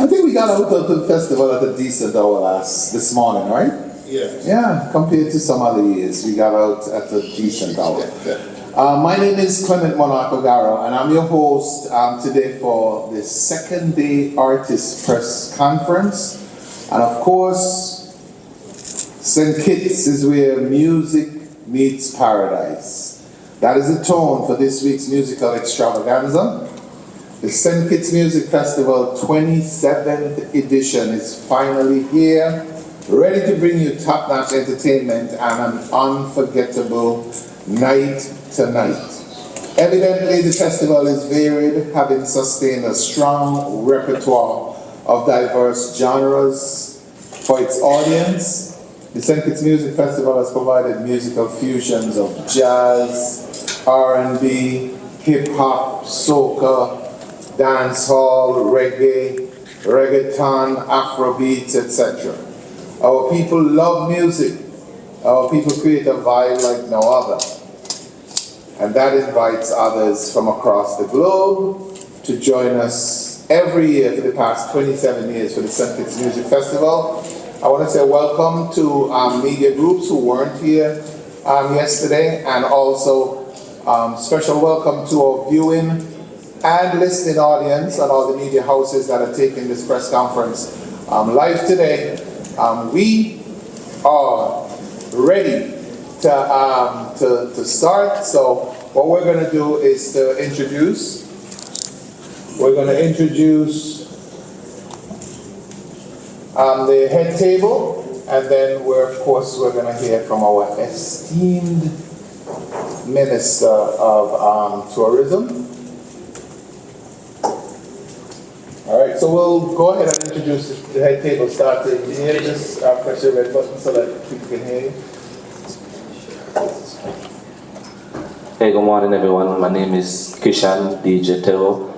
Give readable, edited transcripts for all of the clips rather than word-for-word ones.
I think we got out of the festival at a decent hour this morning, right? Yeah. Yeah, compared to some other years, we got out at a decent hour. My name is Clement Monaco Garro, and I'm your host today for the second day Artist Press Conference. And of course, St. Kitts is where music meets paradise. That is the tone for this week's musical extravaganza. The St. Kitts Music Festival 27th edition is finally here, ready to bring you top-notch entertainment and an unforgettable night tonight. Evidently, the festival is varied, having sustained a strong repertoire of diverse genres for its audience. The St. Kitts Music Festival has provided musical fusions of jazz, R&B, hip-hop, soca, dancehall, reggae, reggaeton, Afrobeats, etc. Our people love music. Our people create a vibe like no other. And that invites others from across the globe to join us every year for the past 27 years for the St. Kitts Music Festival. I want to say welcome to media groups who weren't here yesterday, and also special welcome to our viewing and listening audience and all the media houses that are taking this press conference live today. We are ready to start. So what we're going to do is to introduce. We're going to introduce the head table, and then of course we're going to hear from our esteemed Minister of Tourism. All right, so we'll go ahead and introduce the head table starting here. Just press your red button so that people can hear you. Hey, good morning everyone. My name is Kishan DJ Tero,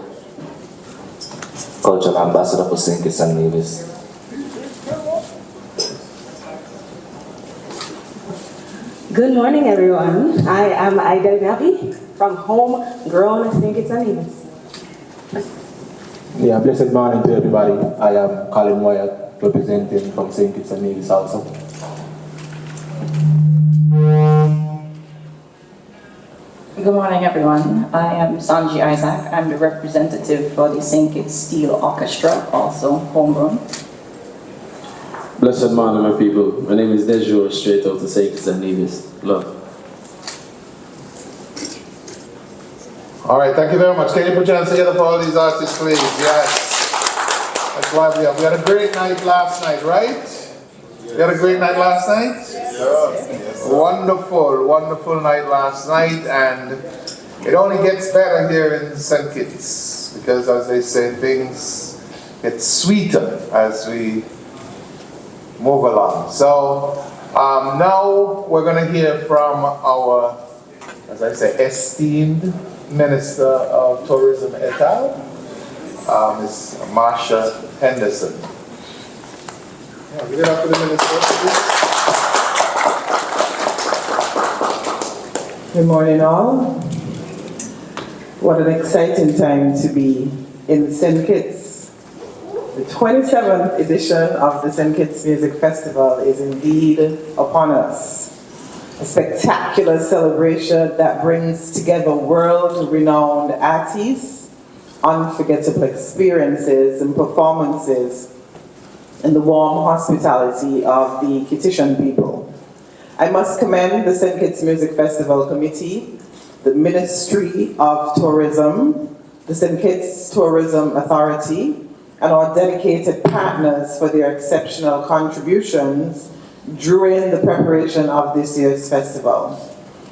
Cultural Ambassador for St. Kitts and Nevis. Good morning everyone. I am Aida Nabi from Homegrown St. Kitts and Nevis. Yeah, blessed morning to everybody. I am Colin Wyatt, representing from St. Kitts and Nevis also. Good morning everyone. I am Sanji Isaac. I'm the representative for the St. Kitts Steel Orchestra, also homegrown. Blessed morning, my people. My name is Dejo, straight out of St. Kitts and Nevis. Love. All right, thank you very much. Can you put your hands together for all these artists, please? Yes. That's why we had a great night last night, right? We had a great night last night? Yes. Wonderful, wonderful night last night, and it only gets better here in St. Kitts, because as they say, things get sweeter as we move along. So now we're going to hear from our, as I say, esteemed Minister of Tourism et al., Ms. Marsha Henderson. Yeah, give it up for the Minister, please. Good morning all. What an exciting time to be in St. Kitts. The 27th edition of the St. Kitts Music Festival is indeed upon us. A spectacular celebration that brings together world-renowned artists, unforgettable experiences and performances, and the warm hospitality of the Kittitian people. I must commend the St. Kitts Music Festival Committee, the Ministry of Tourism, the St. Kitts Tourism Authority, and our dedicated partners for their exceptional contributions during the preparation of this year's festival.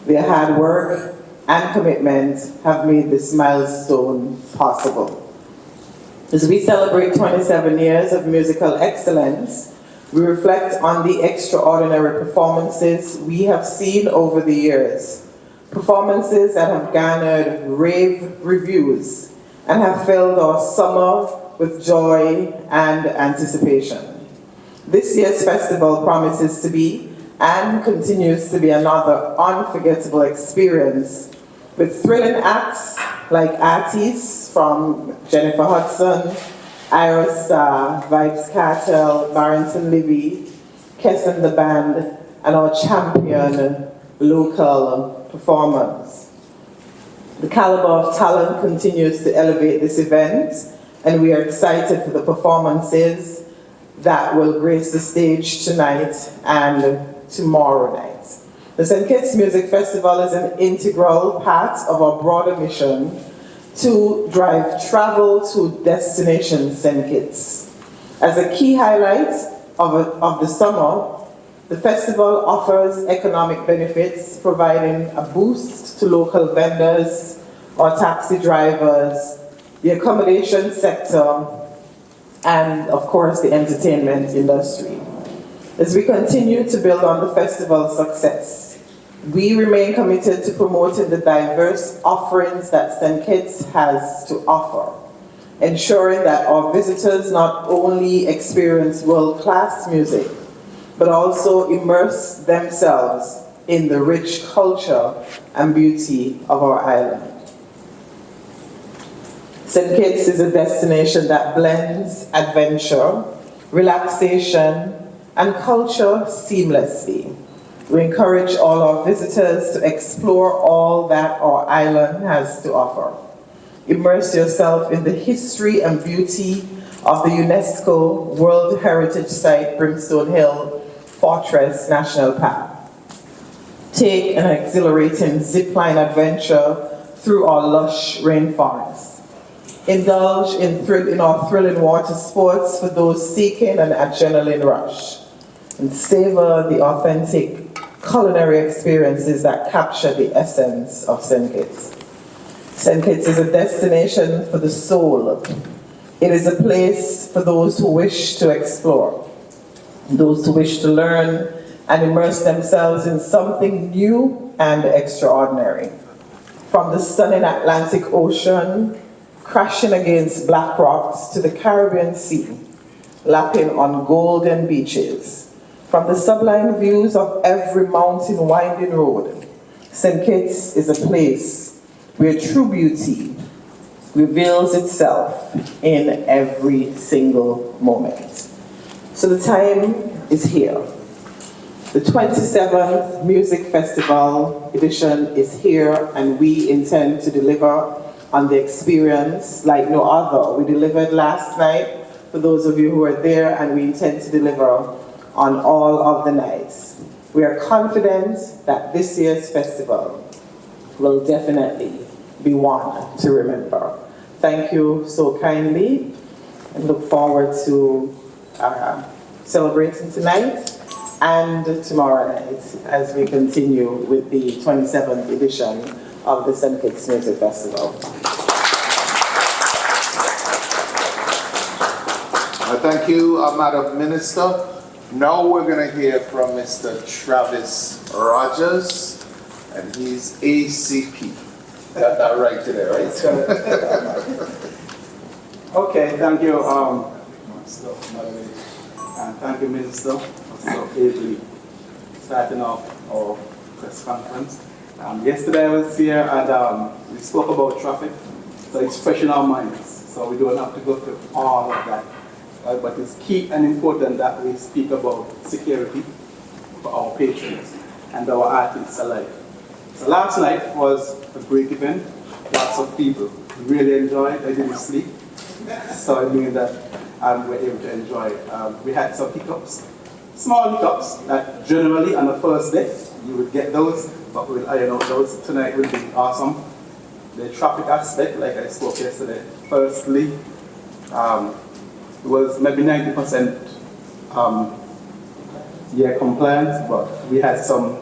Their hard work and commitment have made this milestone possible. As we celebrate 27 years of musical excellence, we reflect on the extraordinary performances we have seen over the years. Performances that have garnered rave reviews and have filled our summer with joy and anticipation. This year's festival promises to be and continues to be another unforgettable experience with thrilling acts like artists from Jennifer Hudson, Irosa, Vibes Cartel, Barrington Libby, Kesson the Band, and our champion local performers. The caliber of talent continues to elevate this event, and we are excited for the performances that will grace the stage tonight and tomorrow night. The St. Kitts Music Festival is an integral part of our broader mission to drive travel to Destination St. Kitts. As a key highlight of the summer, the festival offers economic benefits, providing a boost to local vendors or taxi drivers, the accommodation sector, and of course the entertainment industry. As we continue to build on the festival's success, we remain committed to promoting the diverse offerings that St. Kitts has to offer, ensuring that our visitors not only experience world-class music, but also immerse themselves in the rich culture and beauty of our island. St. Kitts is a destination that blends adventure, relaxation, and culture seamlessly. We encourage all our visitors to explore all that our island has to offer. Immerse yourself in the history and beauty of the UNESCO World Heritage Site Brimstone Hill Fortress National Park. Take an exhilarating zipline adventure through our lush rainforests. Indulge in our thrilling water sports for those seeking an adrenaline rush. And savor the authentic culinary experiences that capture the essence of St. Kitts. St. Kitts is a destination for the soul. It is a place for those who wish to explore, those who wish to learn and immerse themselves in something new and extraordinary. From the stunning Atlantic Ocean, crashing against black rocks, to the Caribbean Sea, lapping on golden beaches. From the sublime views of every mountain winding road, St. Kitts is a place where true beauty reveals itself in every single moment. So the time is here. The 27th Music Festival edition is here, and we intend to deliver on the experience like no other. We delivered last night for those of you who were there, and we intend to deliver on all of the nights. We are confident that this year's festival will definitely be one to remember. Thank you so kindly, and look forward to celebrating tonight and tomorrow night as we continue with the 27th edition of the St. Kitts Music Festival. Thank you, Madam Minister. Now we're going to hear from Mr. Travis Rogers, and he's ACP. Got that right today, right? Okay, thank you, and thank you, Minister, for so ably starting off our press conference. Yesterday I was here and we spoke about traffic, so it's fresh in our minds, so we don't have to go through all of that. But it's key and important that we speak about security for our patrons and our artists alike. So last night was a great event. Lots of people really enjoyed. I didn't sleep, so I mean that we were able to enjoy. We had some hiccups, small hiccups that generally on the first day you would get those, but we'll iron out those. Tonight will be awesome. The traffic aspect, like I spoke yesterday, firstly, it was maybe 90% compliant, but we had some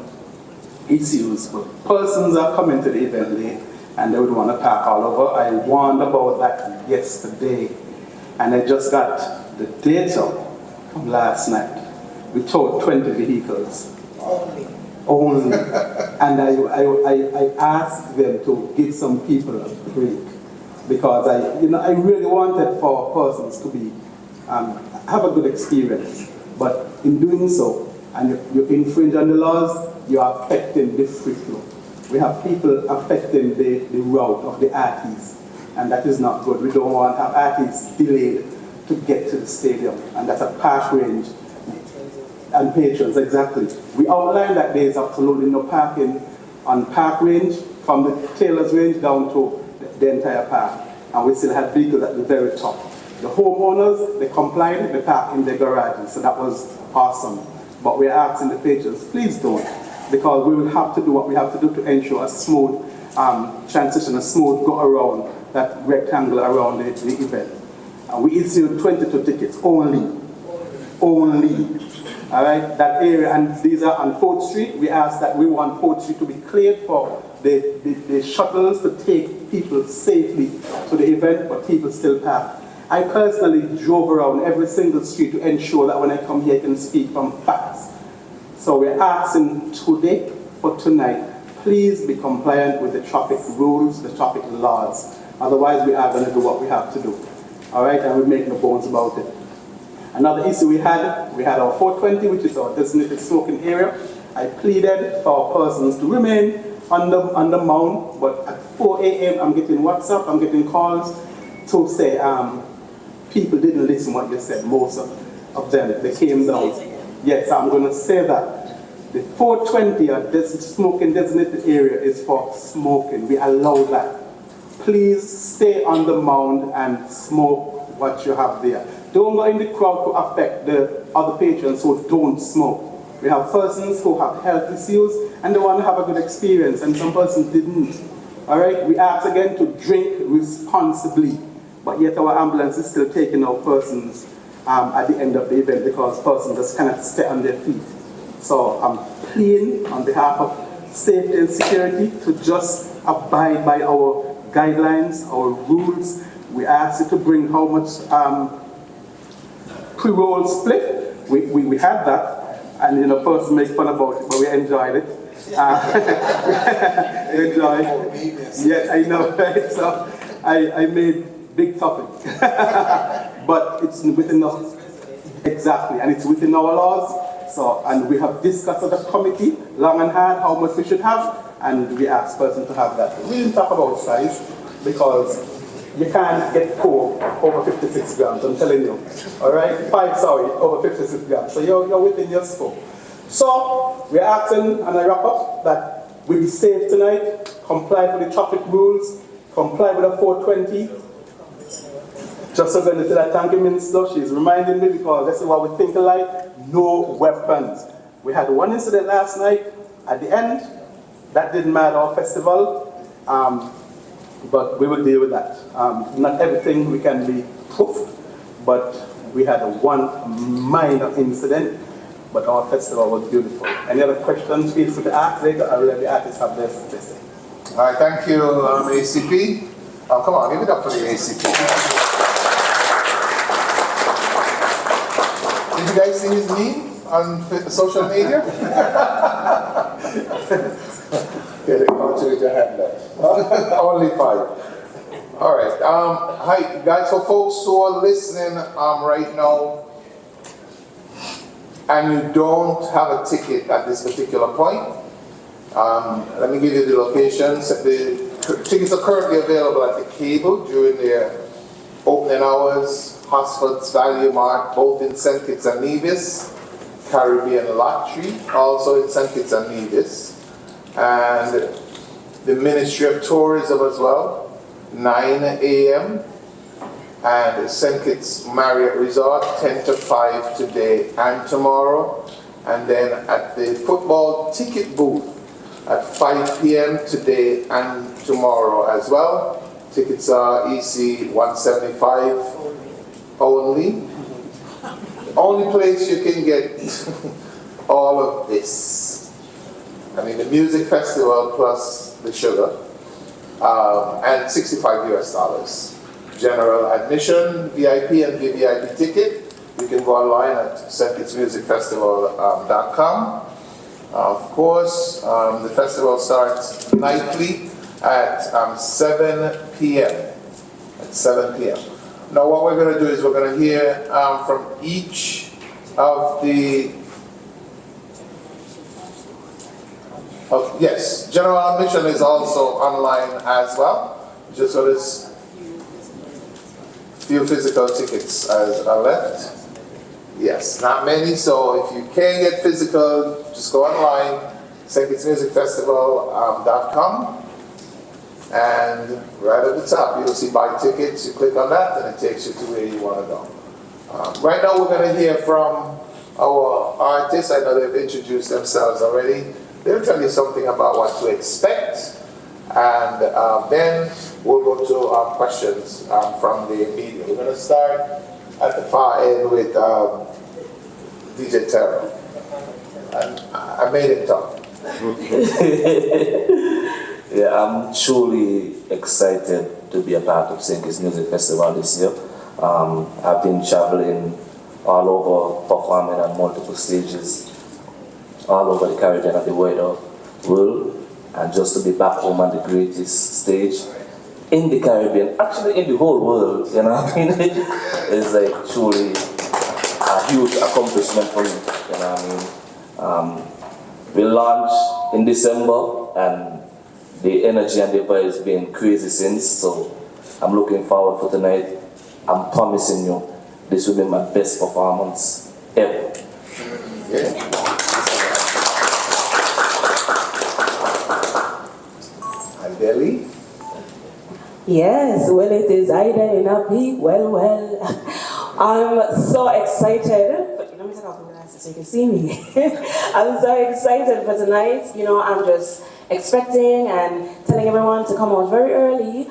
issues. But persons are coming to the event late and they would want to park all over. I warned about that yesterday, and I just got the data from last night. We towed 20 vehicles. Only. And I asked them to give some people a break, because I really wanted for persons to be have a good experience. But in doing so, and if you infringe on the laws, you are affecting the free flow. We have people affecting the route of the artists, and that is not good. We don't want to have artists delayed to get to the stadium, and that's a park range. And patrons, exactly. We outlined that there is absolutely no parking on park range, from the Taylor's range down to the entire park. And we still had vehicles at the very top. The homeowners, they complied, they parked in their garages, so that was awesome. But we're asking the patrons, please don't, because we will have to do what we have to do to ensure a smooth transition, a smooth go around that rectangle around the event. And we issued 22 tickets only. All right, that area, and these are on 4th Street. We asked that we want 4th Street to be cleared for the shuttles to take people safely to the event, but people still park. I personally drove around every single street to ensure that when I come here I can speak from facts. So we're asking today, for tonight, please be compliant with the traffic rules, the traffic laws. Otherwise we are going to do what we have to do. All right, and we make no bones about it. Another issue we had our 420, which is our designated smoking area. I pleaded for persons to remain on the mound, but at 4 a.m. I'm getting WhatsApp, I'm getting calls to say people didn't listen what you said, most of them, they came down. Yes, I'm going to say that. The 420, smoking designated area, is for smoking. We allow that. Please stay on the mound and smoke what you have there. Don't go in the crowd to affect the other patrons who don't smoke. We have persons who have health issues and they want to have a good experience, and some persons didn't. All right, we ask again to drink responsibly, but yet our ambulance is still taking out persons at the end of the event because persons just cannot stay on their feet. So I'm pleading on behalf of safety and security to just abide by our guidelines, our rules. We ask you to bring how much pre-roll split. We had that, and person make fun about it, but we enjoyed it. We enjoyed it. Yes, I know, right? So I made big topic. But it's within us. Exactly, and it's within our laws. So, and we have discussed as a committee, long and hard, how much we should have, and we asked person to have that. We didn't talk about size, because you can't get Coke over 56 grams, I'm telling you. All right? Over 56 grams. So you're within your scope. So we're asking, and I wrap up, that we be safe tonight, comply with the traffic rules, comply with the 420. Just so going to say that, thank you, Minister. She's reminding me, because this is what we think alike. No weapons. We had one incident last night. At the end, that didn't matter our festival. But we will deal with that. Not everything we can be proof, but we had one minor incident, but our festival was beautiful. Any other questions, feel free to ask later. I will let the artists have their to say. All right, thank you, ACP. Oh, come on, give it up for the ACP. Did you guys see his meme on social media? Yeah, they can't with your hand there. Only 5. All right. Hi, guys. For folks who are listening right now, and you don't have a ticket at this particular point, let me give you the locations. The tickets are currently available at the Cable during their opening hours. Hosford's Value Mart, both in St. Kitts and Nevis, Caribbean Lottery, also in St. Kitts and Nevis, and the Ministry of Tourism as well, 9 a.m., and St. Kitts Marriott Resort, 10 to 5 today and tomorrow, and then at the football ticket booth at 5 p.m. today and tomorrow as well. Tickets are EC 175 only. Only place you can get all of this. I mean, the music festival plus the sugar, and $65 US. General admission, VIP and VVIP ticket. You can go online at StKittsMusicFestival.com. Of course, the festival starts nightly at 7 p.m. At 7 p.m. Now what we're going to do is we're going to hear from each of the... yes, general admission is also online as well. Just so this few physical tickets are left. Yes, not many, so if you can't get physical, just go online, StKidsMusicFestival.com, and right at the top you'll see buy tickets. You click on that and it takes you to where you want to go. Right now we're going to hear from our artists. I know they've introduced themselves already. They'll tell you something about what to expect, and then we'll go to questions from the media. We're going to start at the far end with DJ Terrell. And I made him talk. Yeah, I'm truly excited to be a part of St. Kitts Music Festival this year. I've been traveling all over, performing on multiple stages, all over the Caribbean and the wider world, and just to be back home on the greatest stage in the Caribbean, actually in the whole world, you know what I mean? It's like truly a huge accomplishment for me, you know what I mean? We launched in December, and the energy and the vibes been crazy since, so I'm looking forward for tonight. I'm promising you, this will be my best performance ever. Yeah. Delhi? Yes, well, it is Ida in a peak. Well. I'm so excited. But let me take off my glasses so you can see me. I'm so excited for tonight. You know, I'm just expecting and telling everyone to come out very early.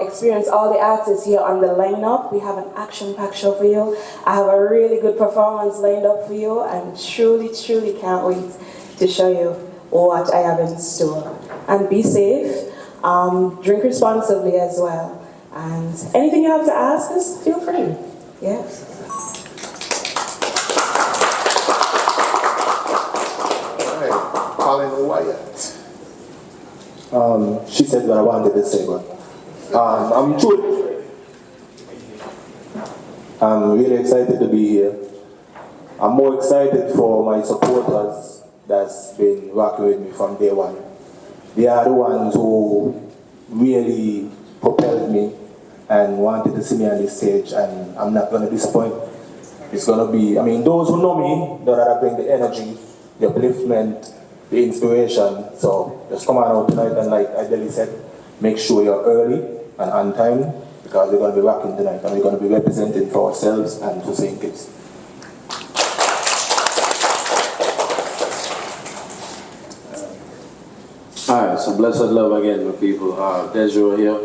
Experience all the artists here on the lineup. We have an action-packed show for you. I have a really good performance lined up for you, and truly can't wait to show you what I have in store. And be safe. Drink responsibly as well. And anything you have to ask us, feel free. Yes. All right, Colin Wyatt. She said what I wanted to say, but I'm really excited to be here. I'm more excited for my supporters that's been rocking with me from day one. They are the ones who really propelled me and wanted to see me on this stage, and I'm not going to disappoint. It's going to be, I mean, those who know me know that I bring the energy, the upliftment, the inspiration. So just come on out tonight, and like Adeli said, make sure you're early and on time, because we're going to be rocking tonight, and we're going to be representing for ourselves and for St. Kitts. Alright, so blessed love again, my people. Dejo here.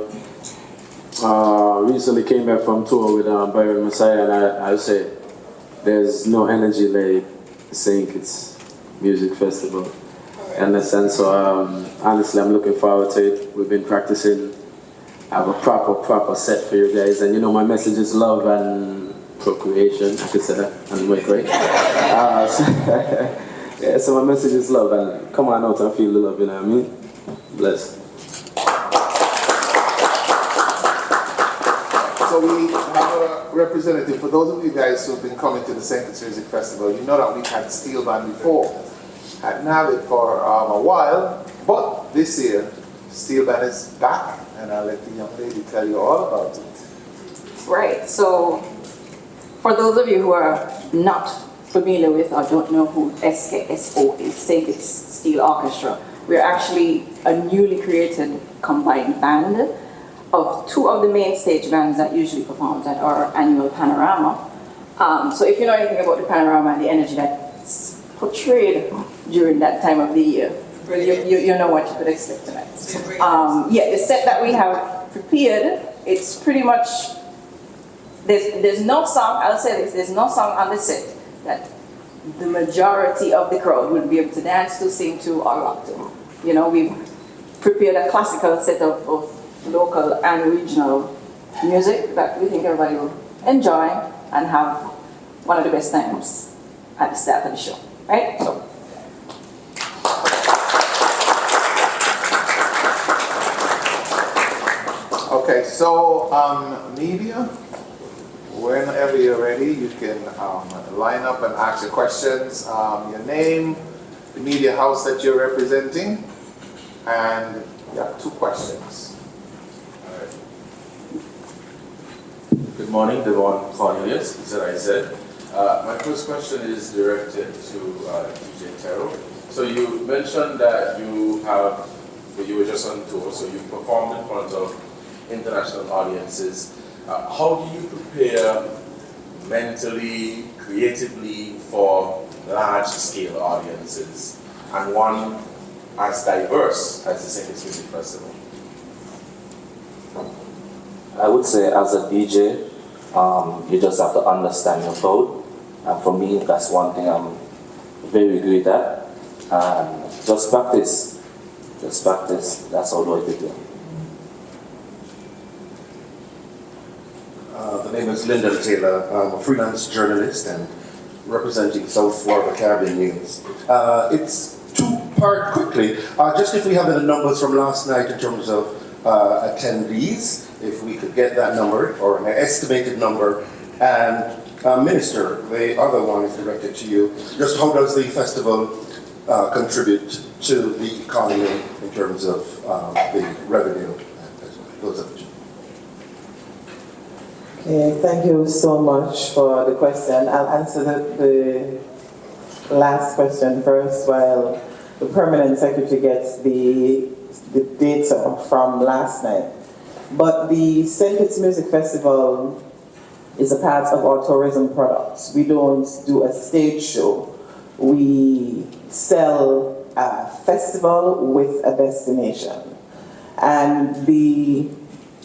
Recently came back from tour with Byron Messiah, and I say there's no energy like St. Kitts Music Festival. And so honestly, I'm looking forward to it. We've been practicing. I have a proper set for you guys, and you know my message is love and procreation. I could say that and wait, right? Yeah, so my message is love, and come on out and feel the love, you know what I mean? Bless. So we have a representative. For those of you guys who've been coming to the St. Kitts Music Festival, you know that we've had Steel Band before. Hadn't had it for a while, but this year, Steel Band is back, and I'll let the young lady tell you all about it. Right, so for those of you who are not familiar with or don't know who SKSO is, St. Kitts Steel Orchestra, we're actually a newly created combined band of two of the main stage bands that usually perform at our annual Panorama. So if you know anything about the Panorama and the energy that's portrayed during that time of the year, you know what you could expect tonight. Yeah, the set that we have prepared, it's pretty much, there's no song, I'll say this, there's no song on the set that the majority of the crowd would be able to dance to, sing to, or rock to. You know, we've prepared a classical set of both local and regional music that we think everybody will enjoy and have one of the best times at the start of the show, right? So. Okay, so media, whenever you're ready, you can line up and ask your questions, your name, the media house that you're representing, and you have 2 questions. All right. Good morning, Devon Cornelius, ZIZ. My first question is directed to DJ Terrell. So you mentioned that you were just on tour, so you performed in front of international audiences. How do you prepare mentally, creatively for large-scale audiences, and one as diverse as the St. Kitts Music Festival? I would say as a DJ, you just have to understand your crowd. And for me, that's one thing I'm very great at. And just practice. Just practice. That's all I do. The name is Lyndon Taylor. I'm a freelance journalist and representing South Florida Caribbean News. It's two-part quickly. Just if we have the numbers from last night in terms of attendees, if we could get that number or an estimated number, and Minister, the other one is directed to you. Just how does the festival contribute to the economy in terms of the revenue? Those are the two. Okay, thank you so much for the question. I'll answer the last question first while the Permanent Secretary gets the data from last night. But the St. Kitts Music Festival is a part of our tourism products. We don't do a stage show. We sell a festival with a destination. And the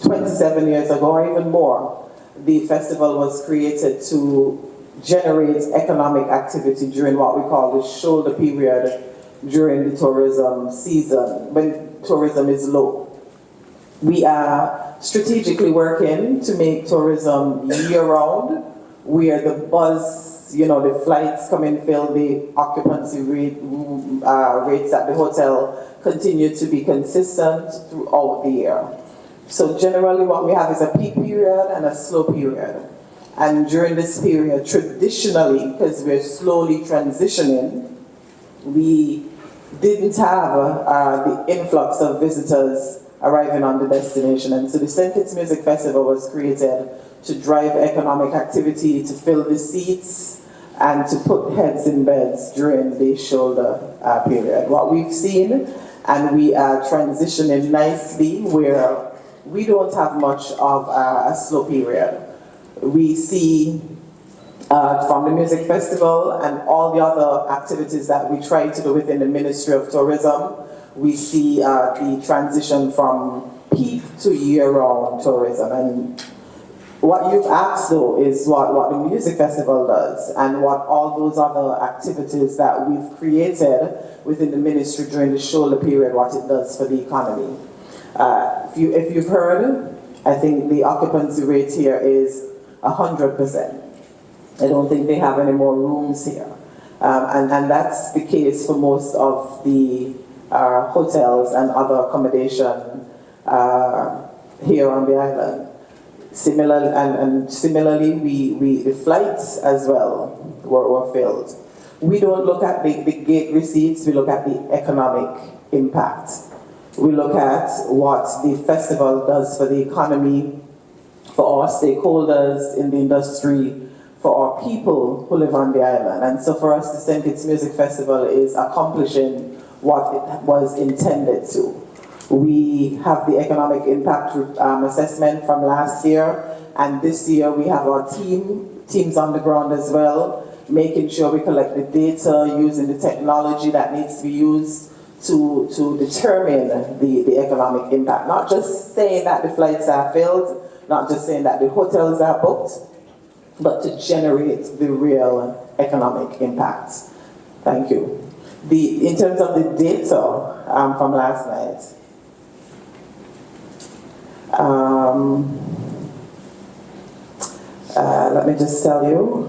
27 years ago, or even more, the festival was created to generate economic activity during what we call the shoulder period during the tourism season, when tourism is low. We are strategically working to make tourism year-round, where the buzz, the flights come in, fill, the occupancy rates at the hotel continue to be consistent throughout the year. So generally what we have is a peak period and a slow period. And during this period, traditionally, because we're slowly transitioning, we didn't have the influx of visitors arriving on the destination. And so the St. Kitts Music Festival was created to drive economic activity, to fill the seats, and to put heads in beds during the shoulder period. What we've seen, and we are transitioning nicely, where we don't have much of a slow period. We see from the music festival and all the other activities that we try to do within the Ministry of Tourism, we see the transition from peak to year-round tourism. And what you've asked, though, is what the music festival does and what all those other activities that we've created within the ministry during the shoulder period, what it does for the economy. If you've heard, I think the occupancy rate here is 100%. I don't think they have any more rooms here. And that's the case for most of the hotels and other accommodation here on the island. Similarly, the flights as well were filled. We don't look at the gate receipts, we look at the economic impact. We look at what the festival does for the economy, for our stakeholders in the industry, for our people who live on the island. And so for us, the St. Kitts Music Festival is accomplishing what it was intended to. We have the economic impact assessment from last year, and this year we have our teams on the ground as well, making sure we collect the data, using the technology that needs to be used to determine the economic impact. Not just saying that the flights are filled, not just saying that the hotels are booked, but to generate the real economic impact. Thank you. In terms of the data from last night, let me just tell you.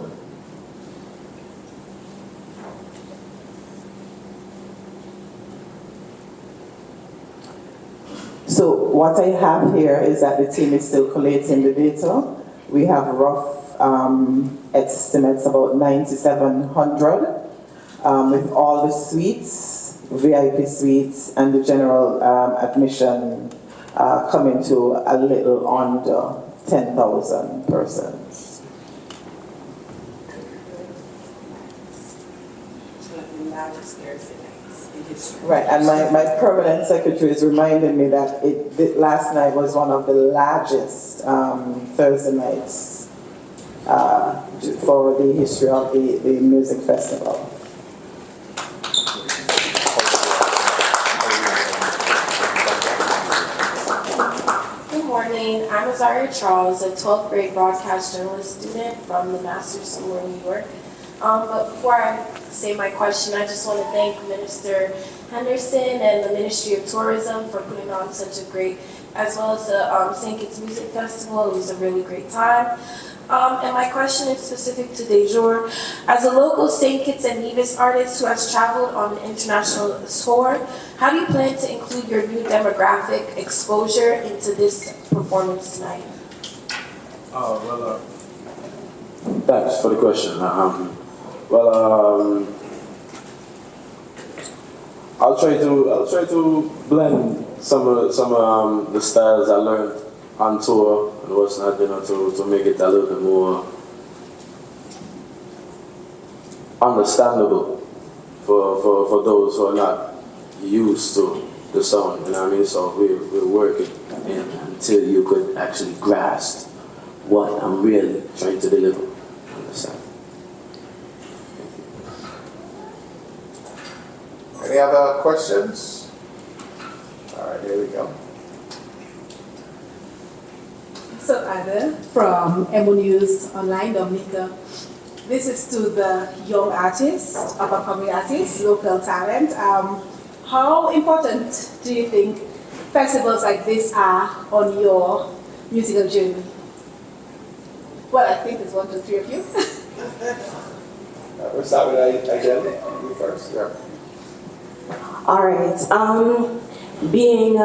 So what I have here is that the team is still collating the data. We have rough estimates about 9,700 with all the suites, VIP suites, and the general admission coming to a little under 10,000 persons. Right, and my permanent secretary is reminding me that last night was one of the largest Thursday nights for the history of the music festival. Good morning, I'm Azaria Charles, a 12th grade broadcast journalist student from the Masters School in New York. But before I say my question, I just want to thank Minister Henderson and the Ministry of Tourism for putting on such a great, as well as the St. Kitts Music Festival. It was a really great time. And my question is specific to Dejour. As a local St. Kitts and Nevis artist who has traveled on an international tour, how do you plan to include your new demographic exposure into this performance tonight? Thanks for the question. I'll try to blend some of the styles I learned on tour and what's not, to make it a little bit more understandable for those who are not used to the sound. You know what I mean? So we're working until you could actually grasp what I'm really trying to deliver. Understand? Any other questions? All right, here we go. So Ada from Emo News Online, Dominica. This is to the young artists, up-and-coming artists, local talent. How important do you think festivals like this are on your musical journey? Well, I think there's 1, 2, 3 of you. We'll start with Agenda. You first. Yeah. All right. Being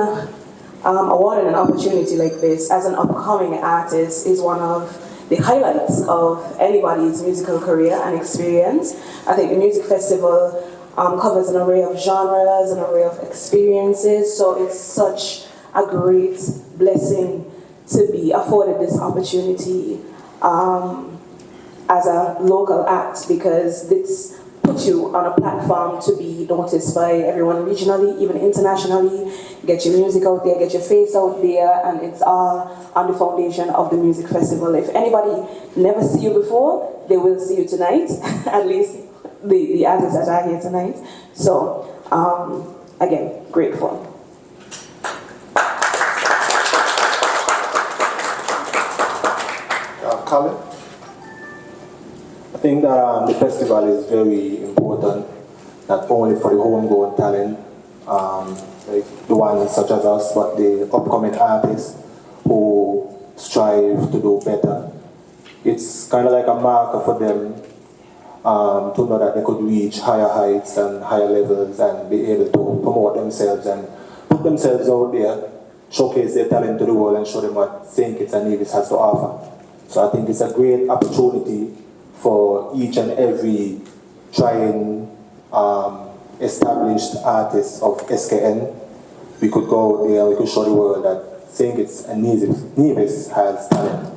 awarded an opportunity like this as an upcoming artist is one of the highlights of anybody's musical career and experience. I think the music festival covers an array of genres, an array of experiences, so it's such a great blessing to be afforded this opportunity as a local act, because this puts you on a platform to be noticed by everyone regionally, even internationally. Get your music out there, get your face out there, and it's all on the foundation of the music festival. If anybody never see you before, they will see you tonight, at least the artists that are here tonight. So, again, grateful. Colin? I think that the festival is very important, not only for the homegrown talent, like the ones such as us, but the upcoming artists who strive to do better. It's kind of like a marker for them to know that they could reach higher heights and higher levels and be able to promote themselves and put themselves out there, showcase their talent to the world and show them what St. Kitts and Nevis has to offer. So I think it's a great opportunity for each and every trying established artists of SKN. We could go out there, we could show the world that St. Kitts and Nevis has talent.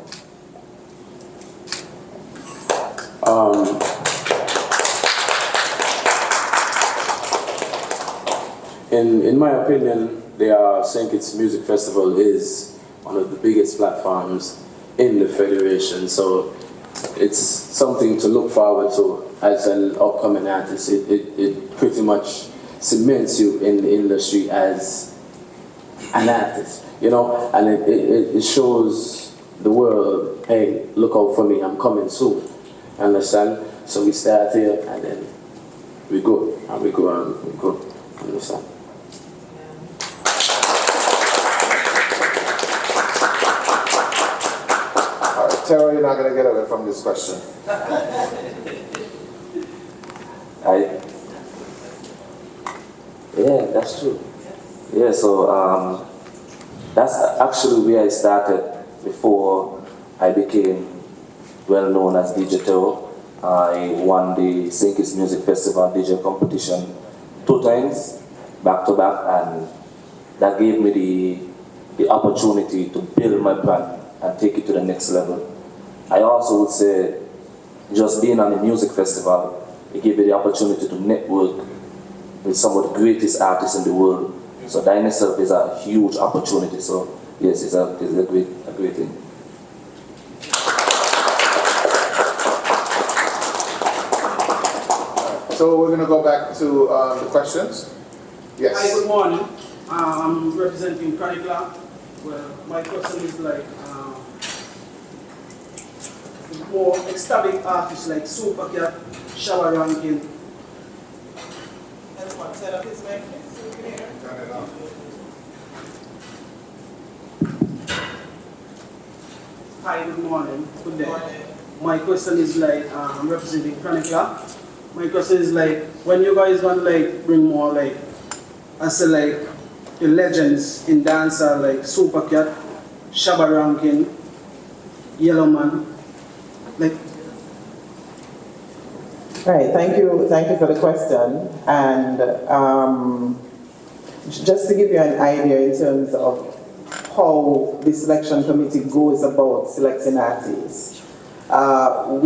In my opinion, the St. Kitts Music Festival is one of the biggest platforms in the Federation, so it's something to look forward to as an upcoming artist. It pretty much cements you in the industry as an artist, you know, and it shows the world, hey, look out for me, I'm coming soon, understand? So we start here and then we go, and we go, and we go, understand? Tara, you're not going to get away from this question. Yeah, that's true. Yeah, so that's actually where I started before I became well known as DJ Tero. I won the St. Kitts Music Festival DJ competition 2 times, back to back, and that gave me the opportunity to build my brand and take it to the next level. I also would say just being on the music festival, it gave you the opportunity to network with some of the greatest artists in the world. So that in itself is a huge opportunity. So yes, it's a great thing. So we're going to go back to the questions. Yes. Hi, good morning. I'm representing Chronic Lab. Well, my question is like more established artists like Supercat, Shower Rankin. That's what set up his mic. Hi, good morning. Good day. My question is like I'm representing Chronic Lab. My question is like when you guys gonna like bring more like I say like the legends in dancehall like Supercat, Shabba Rankin, Yellowman, like. Right, thank you for the question. And just to give you an idea in terms of how the selection committee goes about selecting artists, and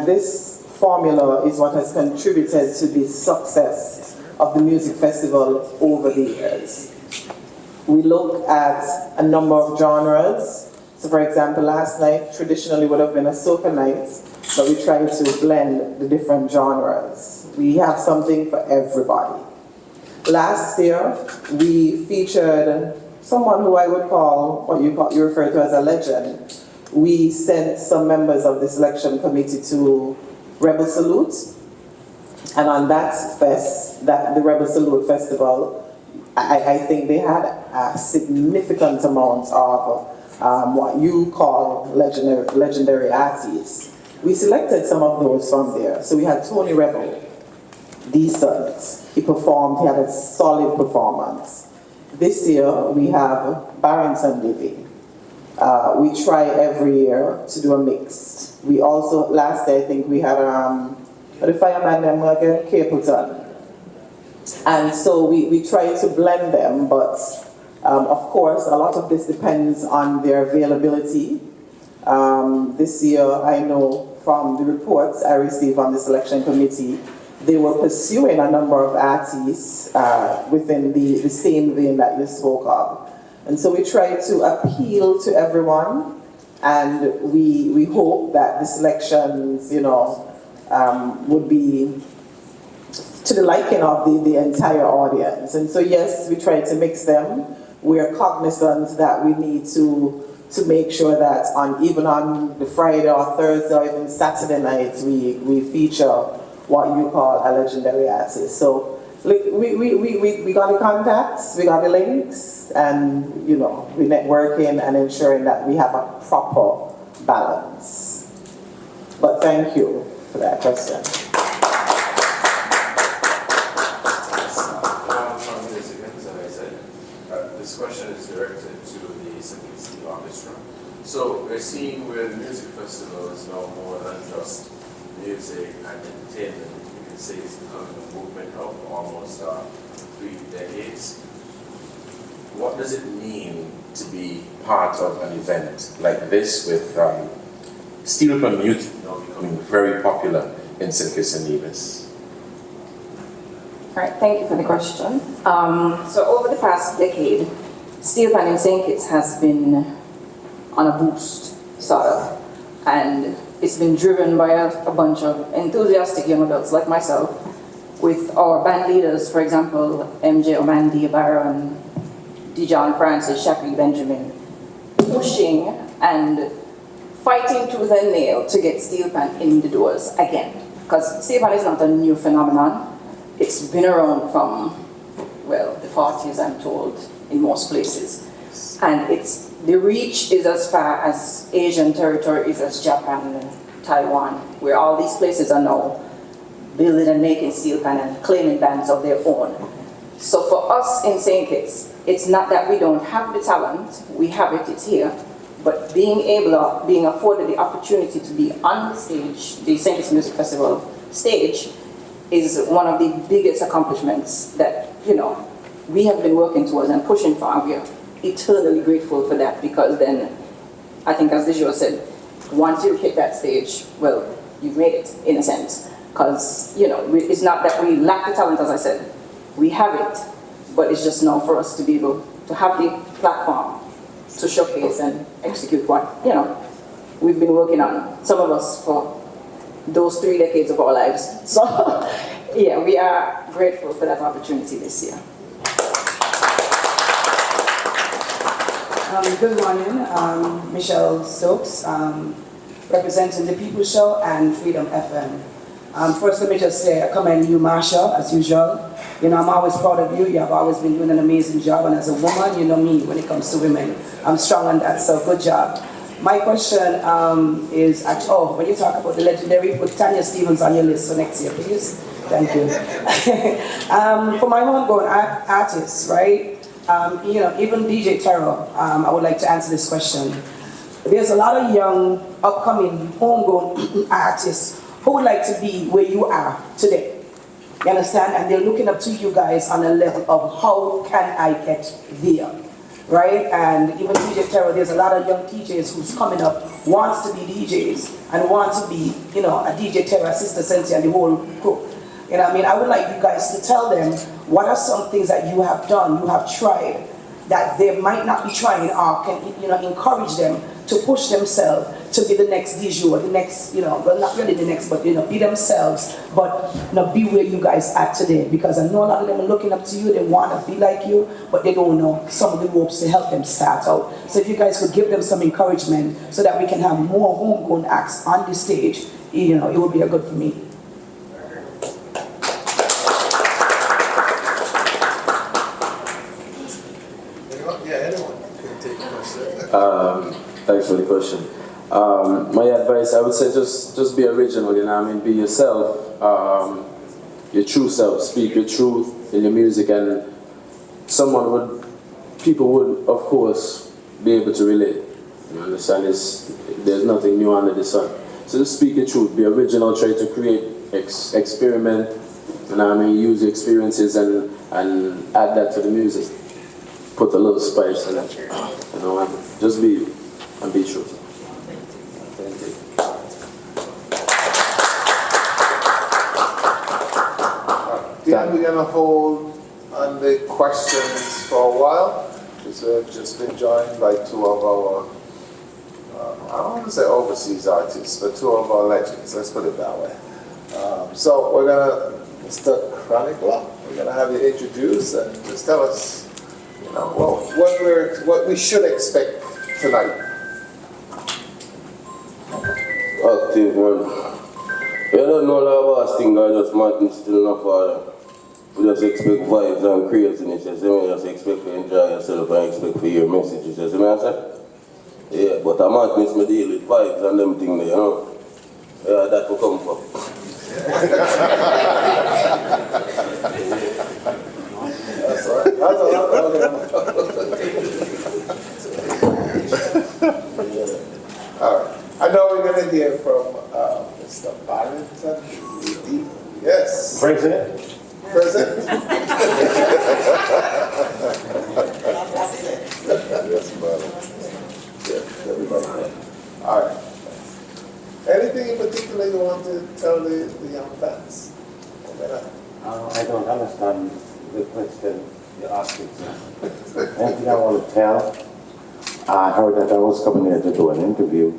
this formula is what has contributed to the success of the music festival over the years. We look at a number of genres. So for example, last night traditionally would have been a soca night, but we tried to blend the different genres. We have something for everybody. Last year, we featured someone who I would call, what you refer to as a legend. We sent some members of the selection committee to Rebel Salute, and on that the Rebel Salute Festival, I think they had a significant amount of what you call legendary artists. We selected some of those from there. So we had Tony Rebel, decent. He performed, he had a solid performance. This year we have Barrington Levy. We try every year to do a mix. We also, last year I think we had the fireman them again, Capleton. And so we try to blend them, but of course a lot of this depends on their availability. This year I know from the reports I received on the selection committee, they were pursuing a number of artists within the same vein that you spoke of. And so we try to appeal to everyone, and we hope that the selections, would be to the liking of the entire audience. And so yes, we try to mix them. We are cognizant that we need to make sure that even on the Friday or Thursday or even Saturday nights, we feature what you call a legendary artist. So we got the contacts, we got the links, and we're networking and ensuring that we have a proper balance. But thank you for that question. This question is directed to the Simplicity Orchestra. So we're seeing where the music festival is now more than just music and entertainment. You can say it's becoming a movement of almost 3 decades. What does it mean to be part of an event like this with steel pan music now becoming very popular in St. Kitts and Nevis? All right, thank you for the question. So over the past decade, steel pan in St. Kitts has been on a boost, sort of, and it's been driven by a bunch of enthusiastic young adults like myself, with our band leaders, for example, MJ Omandi, Baron, Dijon Francis, Shaki Benjamin, pushing and fighting tooth and nail to get steel pan in the doors again. Because steel pan is not a new phenomenon. It's been around from, well, the 40s, I'm told, in most places. And the reach is as far as Asian territories as Japan and Taiwan, where all these places are now building and making steel pan and claiming bands of their own. So for us in St. Kitts, it's not that we don't have the talent, we have it, it's here, but being afforded the opportunity to be on the stage, the St. Kitts Music Festival stage, is one of the biggest accomplishments that, we have been working towards and pushing for, and we are eternally grateful for that, because then I think as the Joe said, once you hit that stage, well, you've made it, in a sense. Because, you know, it's not that we lack the talent, as I said. We have it, but it's just now for us to be able to have the platform to showcase and execute what, you know, we've been working on, some of us for those 3 decades of our lives. So, yeah, we are grateful for that opportunity this year. Good morning, Michelle Stokes, representing the People Show and Freedom FM. First, let me just say, I commend you, Marsha, as usual. You know, I'm always proud of you. You have always been doing an amazing job, and as a woman, you know me, when it comes to women, I'm strong on that, so good job. My question is, when you talk about the legendary, put Tanya Stevens on your list for next year, please. Thank you. For my homegrown artists, right? You know, even DJ Terrell, I would like to answer this question. There's a lot of young, upcoming, homegrown artists who would like to be where you are today. You understand? And they're looking up to you guys on a level of how can I get there, right? And even DJ Terrell, there's a lot of young DJs who's coming up, wants to be DJs, and wants to be, you know, a DJ Terrell, Sister Cynthia, and the whole crew. You know what I mean? I would like you guys to tell them what are some things that you have done, you have tried, that they might not be trying, or can, you know, encourage them to push themselves to be the next DJ, or the next, you know, well, not really the next, but, you know, be themselves, but, you know, be where you guys are today. Because I know a lot of them are looking up to you, they want to be like you, but they don't know some of the ropes to help them start out. So if you guys could give them some encouragement so that we can have more homegrown acts on the stage, you know, it would be a good for me. Thanks for the question. My advice, I would say just be original, you know what I mean? Be yourself, your true self. Speak your truth in your music, and people would, of course, be able to relate. You understand? There's nothing new under the sun. So just speak your truth, be original, try to create, experiment, you know what I mean? Use your experiences and add that to the music. Put a little spice in it, you know, and just be true. Thank you. Dan, we're going to hold on the questions for a while, because we've just been joined by 2 of our, I don't want to say overseas artists, but 2 of our legends, let's put it that way. So we're going to, Mr. Chronicler, we're going to have you introduce and just tell us, you know, what we should expect tonight. Active, man. You don't know the last thing, I just Martin still enough. We just expect vibes and craziness. You see me? Just expect to enjoy yourself and expect to hear messages. You see me? I say? Yeah, but I might miss me deal with vibes and them things there, you know? Yeah, that will come from. That's all right. That's all right. All right. I know we're going to hear from Mr. Barrington. Yes. President. President. Yes, brother. Yes, everybody. All right. Anything in particular you want to tell the young fans? I don't understand the question you asked me. Anything I want to tell? I heard that I was coming here to do an interview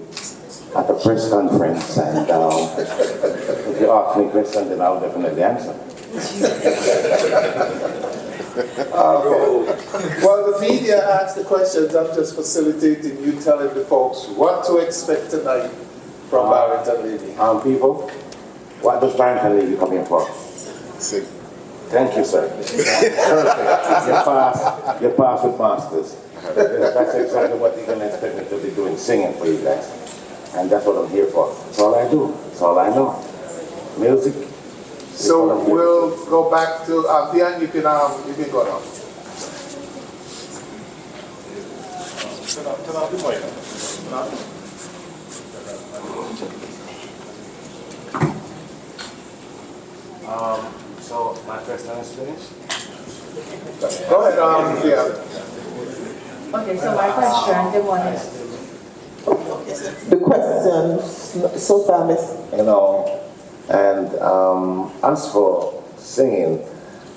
at a press conference, and if you ask me a question, then I'll definitely answer. Well, the media asked the questions. I'm just facilitating you telling the folks what to expect tonight from Barrington Levy. People, what does Barrington Levy come here for? Sing. Thank you, sir. Perfect. You pass with masters. That's exactly what you're going to expect me to be doing, singing for you guys. And that's what I'm here for. That's all I do. That's all I know. Music. So we'll go back to Diane. You can go now. So my first time is finished. Go ahead, Diane. Okay, so my question, good morning. The question so far, Miss. You know, and as for singing,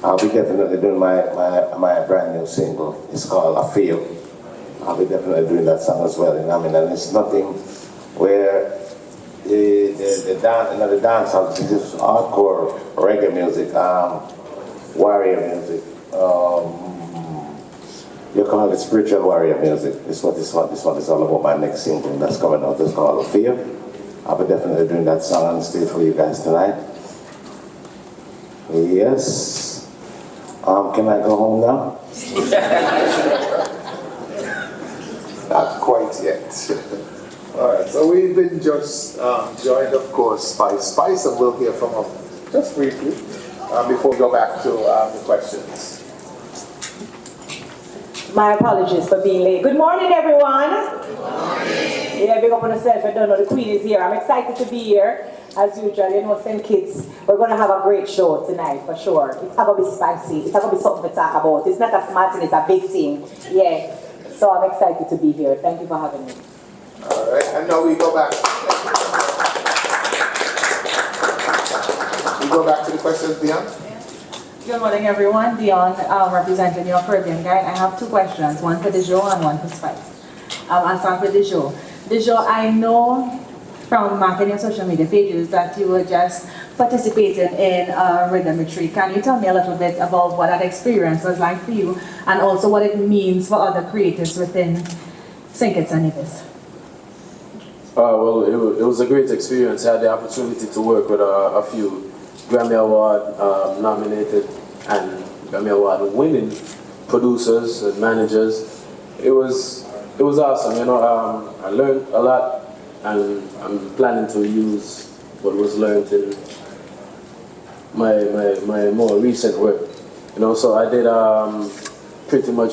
I'll be definitely doing my brand new single. It's called I Feel. I'll be definitely doing that song as well. You know, I mean, and it's nothing where the dance, you know, the dance song is just hardcore reggae music, warrior music. You call it spiritual warrior music. This one is all about. My next single that's coming out. It's called I Feel. I'll be definitely doing that song on stage for you guys tonight. Yes. Can I go home now? Not quite yet. All right, so we've been just joined, of course, by Spice, and we'll hear from her just briefly before we go back to the questions. My apologies for being late. Good morning, everyone. Good morning. Yeah, big up on yourself. I don't know, the Queen is here. I'm excited to be here. As usual, you know, St. Kitts, we're going to have a great show tonight, for sure. It's going to be spicy. It's going to be something to talk about. It's not a small thing, it's a big thing. Yeah. So I'm excited to be here. Thank you for having me. All right, and now we go back. We go back to the questions, Dion. Good morning, everyone. Dion, representing your Caribbean Guide. I have two questions, one for Dejo and one for Spice. I'll start with Dejo. Dejo, I know from marketing your social media pages that you were just participating in a rhythm retreat. Can you tell me a little bit about what that experience was like for you, and also what it means for other creators within St. Kitts and Nevis? Well, it was a great experience. I had the opportunity to work with a few Grammy Award nominated and Grammy Award winning producers and managers. It was awesome. You know, I learned a lot, and I'm planning to use what was learned in my more recent work. You know, so I did pretty much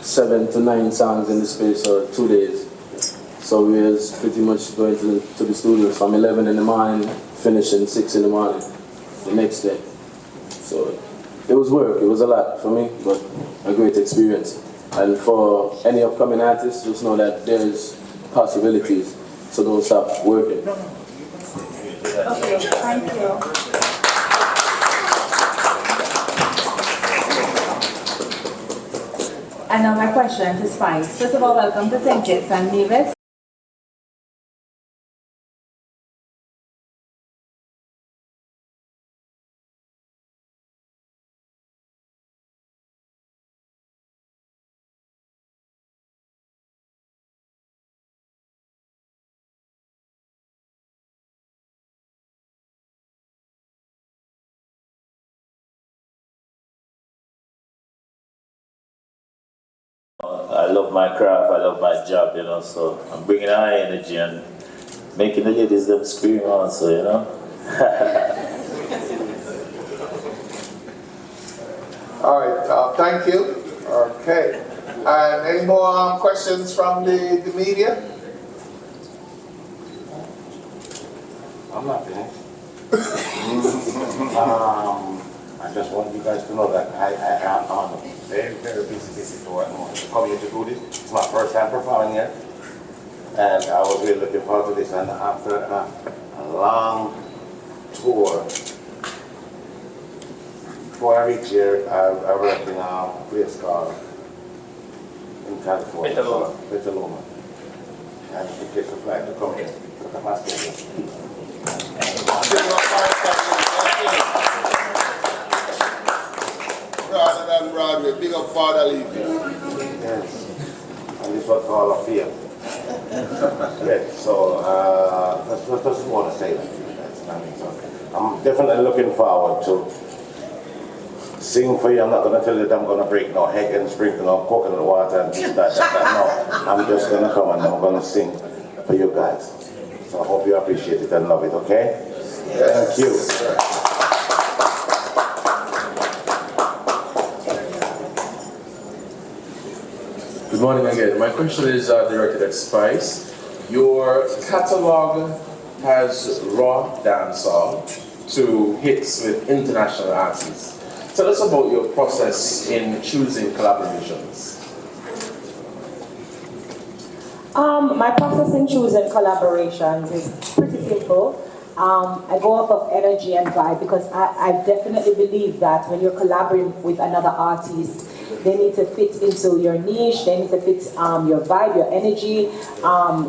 7 to 9 songs in the space of 2 days. So we was pretty much going to the studio from 11 in the morning, finishing 6 in the morning the next day. So it was work, it was a lot for me, but a great experience. And for any upcoming artists, just know that there's possibilities, so don't stop working. Okay, thank you. And now my question to Spice. First of all, welcome to St. Kitts and Nevis. I love my craft, I love my job, you know, so I'm bringing high energy and making the ladies them scream also, you know. All right, thank you. Okay. And any more questions from the media? I'm not finished. I just want you guys to know that I am on a very, very busy tour at the moment. To come here to do this, it's my first time performing here. And I was really looking forward to this. And after a long tour, before I reached here, I worked in a place called, in California, Petaluma. And it takes a flight to come here. Rather than Broadway, big up Father Lee. Yes, and this was called a field. Great, so that's just want to say that. So I'm definitely looking forward to sing for you. I'm not going to tell you that I'm going to break no egg and sprinkle no coconut water and this, that. No, I'm just going to come and I'm going to sing for you guys. So I hope you appreciate it and love it, okay? Yes. Thank you. Good morning again. My question is directed at Spice. Your catalog has raw dancehall to hits with international artists. Tell us about your process in choosing collaborations. My process in choosing collaborations is pretty simple. I go off of energy and vibe because I definitely believe that when you're collaborating with another artist, they need to fit into your niche, they need to fit your vibe, your energy,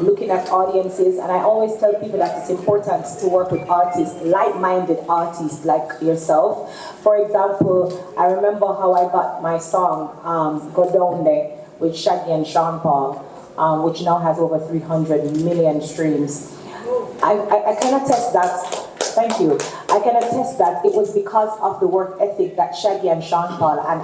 looking at audiences. And I always tell people that it's important to work with artists, like-minded artists like yourself. For example, I remember how I got my song, Go Down There, with Shaggy and Sean Paul, which now has over 300 million streams. I can attest that. Thank you. I can attest that it was because of the work ethic that Shaggy and Sean Paul and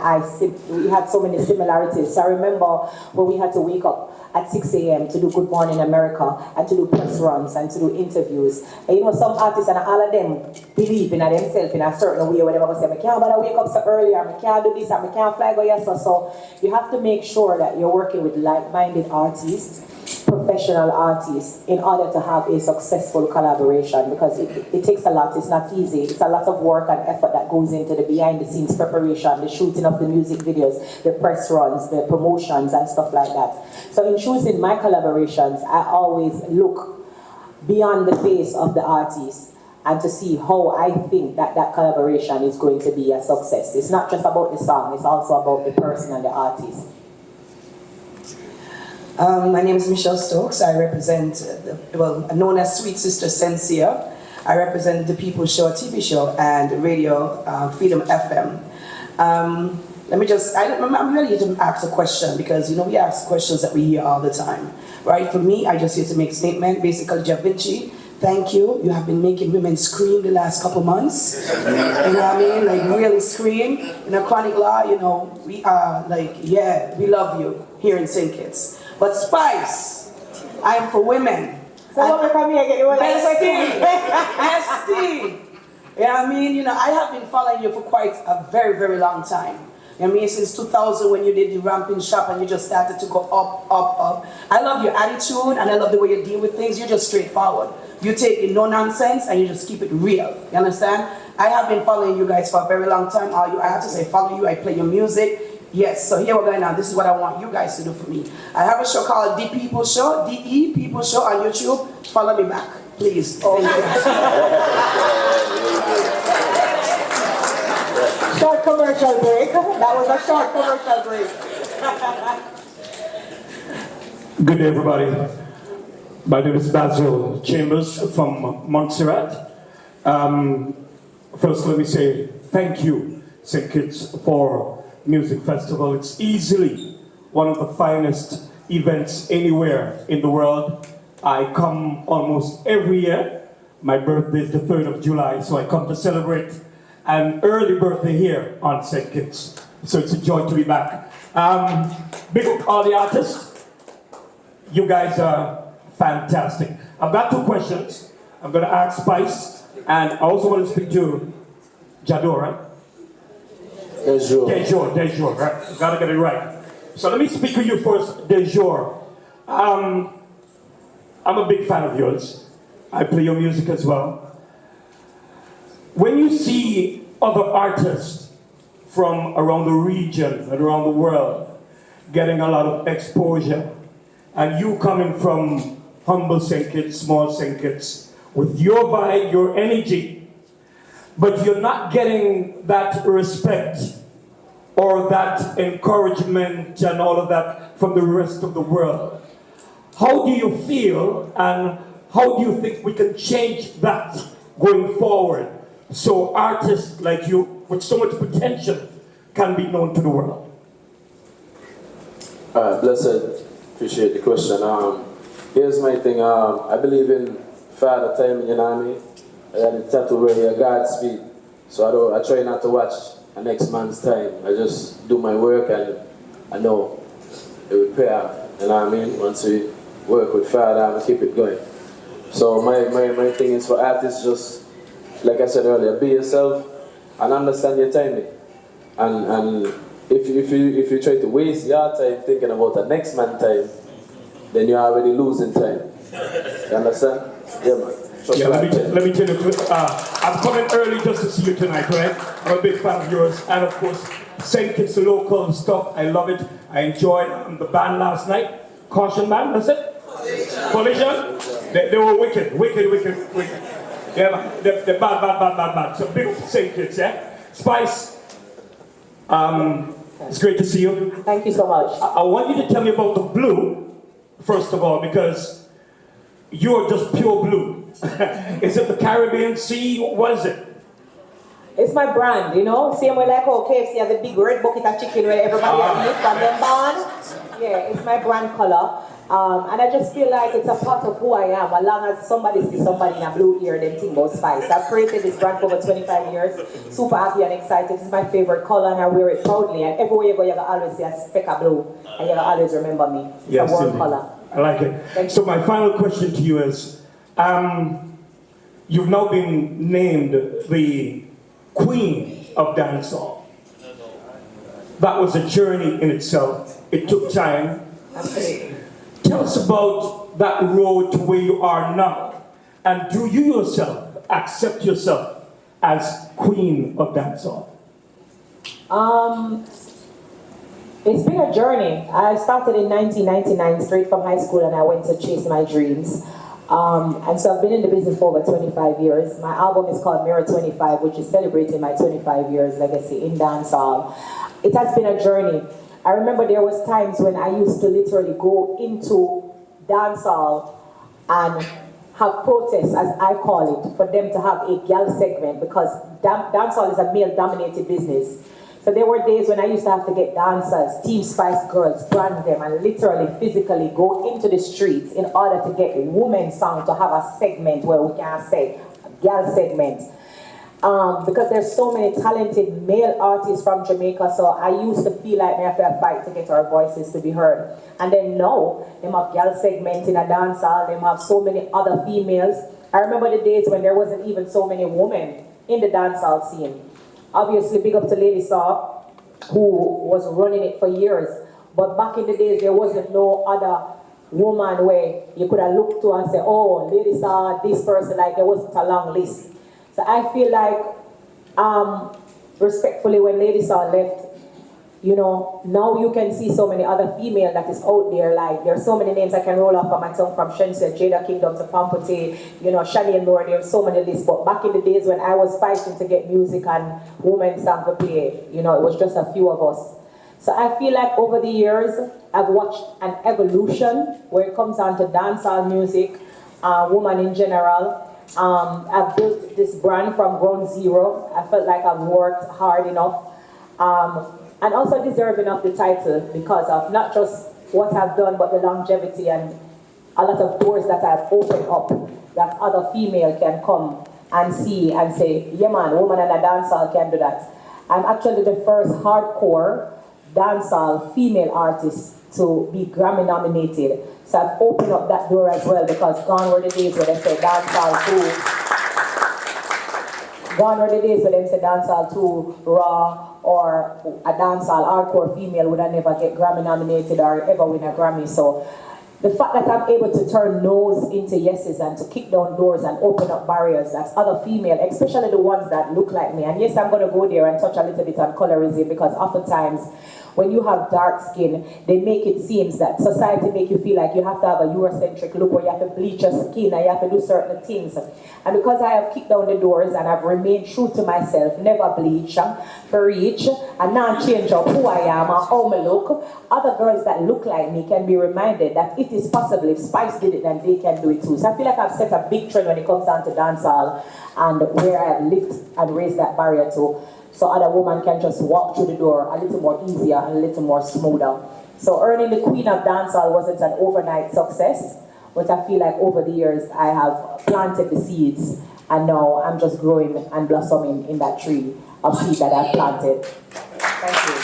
we had so many similarities. So I remember when we had to wake up at 6 a.m. to do Good Morning America and to do press runs and to do interviews. And you know, some artists and all of them believe in themselves in a certain way where they say, I can't wake up so early, or I can't do this, or I can't fly go yes. So you have to make sure that you're working with like-minded artists, professional artists, in order to have a successful collaboration, because it takes a lot. It's not easy. It's a lot of work and effort that goes into the behind the scenes preparation, the shooting of the music videos, the press runs, the promotions and stuff like that. So in choosing my collaborations, I always look beyond the face of the artist and to see how I think that collaboration is going to be a success. It's not just about the song, it's also about the person and the artist. My name is Michelle Stokes. I represent, known as Sweet Sister Sensia. I represent the People's Show TV show and radio Freedom FM. I'm ready to ask a question because, you know, we ask questions that we hear all the time, right? For me, I just here to make a statement. Basically, Ja Vinci, thank you. You have been making women scream the last couple months. You know what I mean? Like, really scream. In a Chronic Law, you know, we are like, yeah, we love you here in St. Kitts. But Spice, I am for women. So what we come here get Bestie. Yeah, I mean, you know, I have been following you for quite a very, very long time. I mean, since 2000 when you did the Ramping Shop and you just started to go up, up, up. I love your attitude and I love the way you deal with things. You're just straightforward. You take it no nonsense and you just keep it real. You understand? I have been following you guys for a very long time. I have to say follow you. I play your music. Yes, so here we're going now. This is what I want you guys to do for me. I have a show called The People Show, D-E People Show on YouTube. Follow me back, please. Thank you. Short commercial break. That was a short commercial break. Good day, everybody. My name is Basil Chambers from Montserrat. First, let me say thank you, St. Kitts, for Music Festival. It's easily one of the finest events anywhere in the world. I come almost every year. My birthday is the 3rd of July, so I come to celebrate an early birthday here on St. Kitts. So it's a joy to be back. Big up all the artists. You guys are fantastic. I've got 2 questions. I'm going to ask Spice, and I also want to speak to Jadora. Dejour, right? Gotta get it right. So let me speak to you first, Dejour. I'm a big fan of yours. I play your music as well. When you see other artists from around the region and around the world getting a lot of exposure, and you coming from humble St. Kitts, small St. Kitts, with your vibe, your energy, but you're not getting that respect or that encouragement and all of that from the rest of the world. How do you feel and how do you think we can change that going forward so artists like you with so much potential can be known to the world? Blessed, appreciate the question. Here's my thing, I believe in Father time, you know what I mean? I had a tattoo where here Godspeed. So I try not to watch a next man's time. I just do my work and I know it will pay off. You know what I mean? Once we work with Father, I'm gonna keep it going. So my thing is for artists, just like I said earlier, be yourself and understand your timing. And if you try to waste your time thinking about the next man's time, then you're already losing time. You understand? Yeah, man. Yeah, let me tell you, I'm coming early just to see you tonight, right? I'm a big fan of yours, and of course, St. Kitts local stuff. I love it. I enjoyed the band last night. Caution Band, that's it? Formation? They were wicked. Yeah, man. They're bad. So big up to St. Kitts, yeah? Spice, it's great to see you. Thank you so much. I want you to tell me about the blue, first of all, because you're just pure blue. Is it the Caribbean Sea? What is it? It's my brand, you know? Same way like how KFC has a big red bucket of chicken where everybody eats from them barn. Yeah, it's my brand color. And I just feel like it's a part of who I am. As long as somebody sees somebody in a blue ear, them think about Spice. I've created this brand for over 25 years. Super happy and excited. It's my favorite color and I wear it proudly. And everywhere you go, you can always see a speck of blue. And you can always remember me. It's a warm color. I like it. So my final question to you is, you've now been named the Queen of Dancehall. That was a journey in itself. It took time. Tell us about that road to where you are now. And do you yourself accept yourself as Queen of Dancehall? It's been a journey. I started in 1999 straight from high school and I went to chase my dreams. And so I've been in the business for over 25 years. My album is called Mirror 25, which is celebrating my 25 years legacy in dancehall. It has been a journey. I remember there was times when I used to literally go into dancehall and have protests, as I call it, for them to have a girl segment because dancehall is a male-dominated business. So there were days when I used to have to get dancers, Team Spice girls, brand them, and literally, physically go into the streets in order to get women's song to have a segment where we can say a girl segment. Because there's so many talented male artists from Jamaica, so I used to feel like we have to fight to get our voices to be heard. And then now, they have girl segment in a dancehall, they have so many other females. I remember the days when there wasn't even so many women in the dancehall scene. Obviously, big up to Lady Saw, who was running it for years. But back in the days, there wasn't no other woman where you could have looked to and say, oh, Lady Saw, this person, like there wasn't a long list. So I feel like, respectfully, when Lady Saw left, you know, now you can see so many other females that is out there. Like, there are so many names I can roll off on my tongue, from Shenseea, Jada Kingdom to Pampute, you know, Shani and Moore, there are so many lists. But back in the days when I was fighting to get music and women's song to play, you know, it was just a few of us. So I feel like over the years, I've watched an evolution where it comes down to dancehall music, woman in general. I've built this brand from ground zero. I felt like I've worked hard enough. And also deserving of the title because of not just what I've done, but the longevity and a lot of doors that I've opened up that other female can come and see and say, yeah man, woman and a dancehall can do that. I'm actually the first hardcore dancehall female artist to be Grammy nominated. So I've opened up that door as well because gone were the days where they say dancehall too. Gone were the days where they say dancehall too raw, or a dancehall hardcore female would have never get Grammy nominated or ever win a Grammy. So the fact that I'm able to turn no's into yeses and to kick down doors and open up barriers, that's other female, especially the ones that look like me. And yes, I'm going to go there and touch a little bit on colorism because oftentimes when you have dark skin, they make it seem that society make you feel like you have to have a Eurocentric look where you have to bleach your skin and you have to do certain things. And because I have kicked down the doors and I've remained true to myself, never bleach, reach, and not change up who I am or how I look, other girls that look like me can be reminded that it is possible. If Spice did it, then they can do it too. So I feel like I've set a big trend when it comes down to dancehall and where I have lifted and raised that barrier to. So other women can just walk through the door a little more easier and a little more smoother. So earning the Queen of Dancehall wasn't an overnight success, but I feel like over the years I have planted the seeds and now I'm just growing and blossoming in that tree of seed that I've planted. Thank you.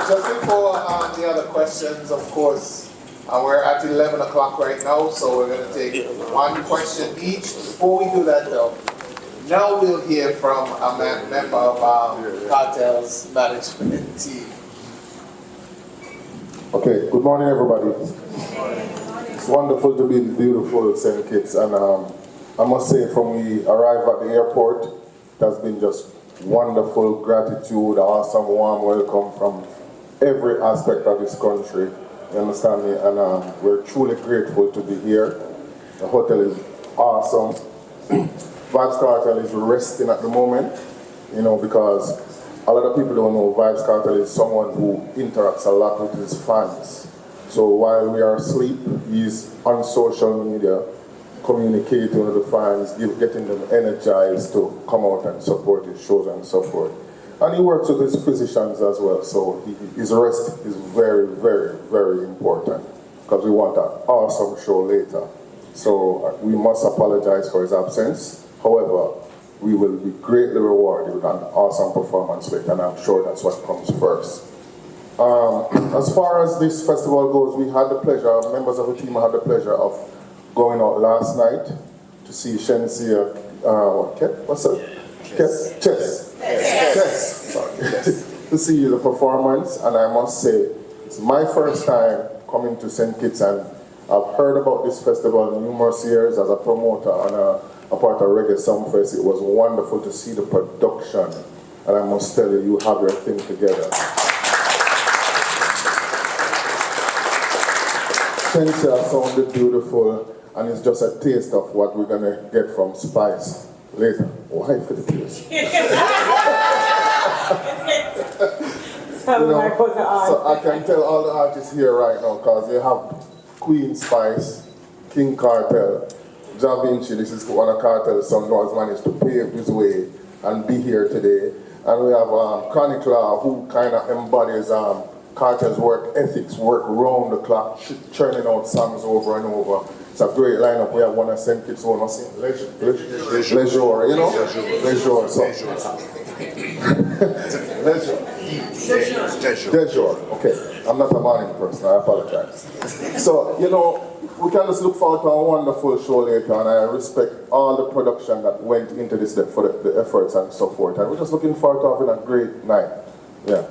Just before the other questions, of course, we're at 11 o'clock right now, so we're going to take one question each. Before we do that, though, now we'll hear from a member of Cartel's management team. Okay, good morning, everybody. It's wonderful to be in beautiful St. Kitts, and I must say, from we arrived at the airport, it has been just wonderful, gratitude, awesome, warm welcome from every aspect of this country. You understand me? And we're truly grateful to be here. The hotel is awesome. Vybz Kartel is resting at the moment, you know, because a lot of people don't know Vybz Kartel is someone who interacts a lot with his fans. So while we are asleep, he's on social media, communicating with the fans, getting them energized to come out and support his shows and so forth. And he works with his physicians as well, so his rest is very, very, very important because we want an awesome show later. So we must apologize for his absence. However, we will be greatly rewarded with an awesome performance later, and I'm sure that's what comes first. As far as this festival goes, we had the pleasure, members of the team had the pleasure of going out last night to see Shenseea, what's that? Chess. Sorry. To see the performance, and I must say, it's my first time coming to St. Kitts, and I've heard about this festival numerous years as a promoter and a part of Reggae Summerfest. It was wonderful to see the production, and I must tell you, you have your thing together. Shenseea sounded beautiful, and it's just a taste of what we're gonna get from Spice later. Why for the taste? So I can tell all the artists here right now, because they have Queen Spice, King Kartel, Ja Vinci. This is one of Kartel's son who has managed to pave his way and be here today. And we have Chronicler, who kind of embodies Kartel's work ethics, work round the clock, churning out songs over and over. It's a great lineup. We have one of St. Kitts' own, Leisure, you know? Leisure. Leisure. Okay. I'm not a morning person, I apologize. So, you know, we can just look forward to a wonderful show later, and I respect all the production that went into this for the efforts and so forth. And we're just looking forward to having a great night. Yeah.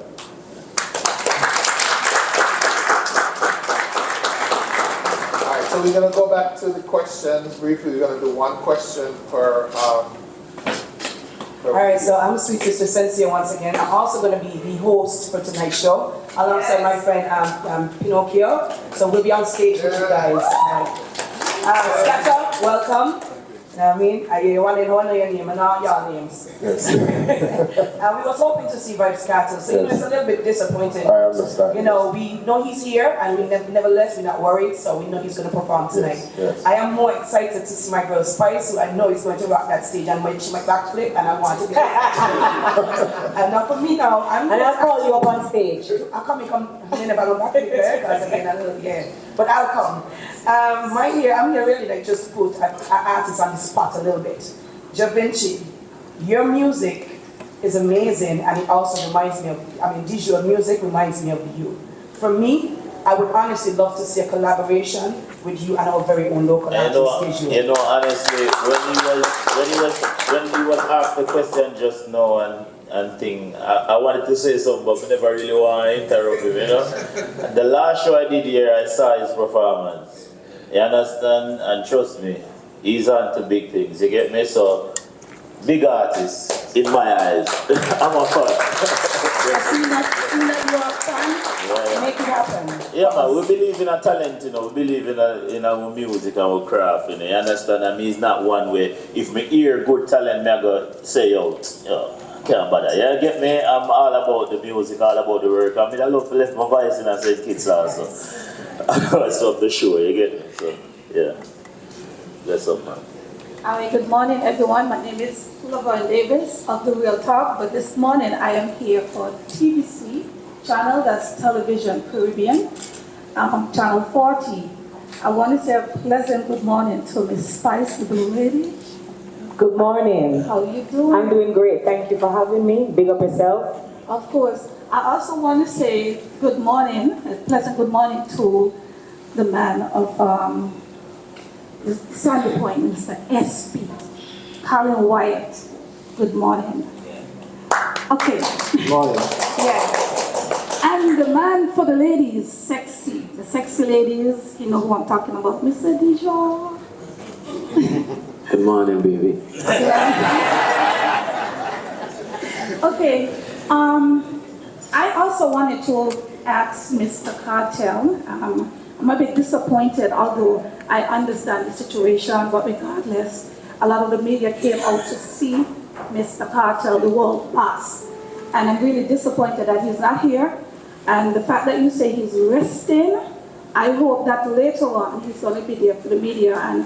So we're going to go back to the questions briefly. We're going to do one question per... All right, so I'm Sweet Sister Shenseea once again. I'm also going to be the host for tonight's show alongside my friend Pinocchio. So we'll be on stage with you guys. Scatter, welcome. You know what I mean? You want to know your name and not your names. Yes. We was hoping to see Vybz Kartel, so you know, it's a little bit disappointing. I understand. You know, we know he's here, and we nevertheless, we're not worried, so we know he's going to perform tonight. Yes. I am more excited to see my girl Spice, who I know is going to rock that stage, and when she might backflip, and I want to be and not for me now. And I'll call you up on stage. I'll come, I never go back because again, a little, yeah. But I'll come. I'm here really like just to put an artist on the spot a little bit. Ja Vinci, your music is amazing, and it also reminds me of, visual music reminds me of you. For me, I would honestly love to see a collaboration with you and our very own local artist. You know, honestly, when you was asked the question just now and thing, I wanted to say something, but I never really want to interrupt him, you know. And the last show I did here, I saw his performance. You understand? And trust me, he's on to big things. You get me? So, big artist in my eyes. I'm a fan. See that you are a fan? Yeah. Make it happen. Yeah, man, we believe in our talent, you know. We believe in our music and our craft, you know. You understand? I mean, it's not one way. If me hear good talent, me I go say out. Can't bother. You get me? I'm all about the music, all about the work. I mean, I love to lift my voice in St. Kitts also. So the show, you get me? So, yeah. Bless up, man. Good morning, everyone. My name is Laverne Davis of The Real Talk, but this morning I am here for TVC channel, that's Television Caribbean, channel 40. I want to say a pleasant good morning to Miss Spice, the Blue Lady. Good morning. How are you doing? I'm doing great. Thank you for having me. Big up yourself. Of course. I also want to say good morning, a pleasant good morning to the man of Sandy Point, Mr. SP, Colin Wyatt. Good morning. Okay. Good morning. Yeah. And the man for the ladies, sexy. The sexy ladies, you know who I'm talking about, Mr. Dijon. Good morning, baby. Okay. I also wanted to ask Mr. Cartel. I'm a bit disappointed, although I understand the situation, but regardless, a lot of the media came out to see Mr. Cartel, the world boss. And I'm really disappointed that he's not here. And the fact that you say he's resting, I hope that later on he's going to be there for the media and,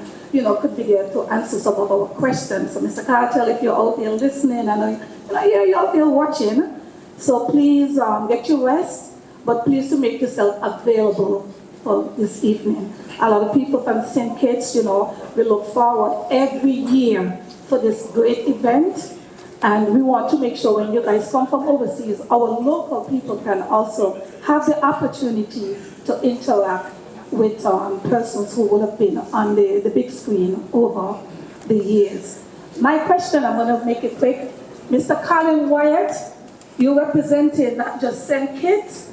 could be there to answer some of our questions. So Mr. Cartel, if you're out there listening, I know you're out there watching, so please get your rest, but please to make yourself available for this evening. A lot of people from St. Kitts, we look forward every year for this great event. And we want to make sure when you guys come from overseas, our local people can also have the opportunity to interact with persons who would have been on the big screen over the years. My question, I'm going to make it quick. Mr. Colin Wyatt, you represented not just St. Kitts,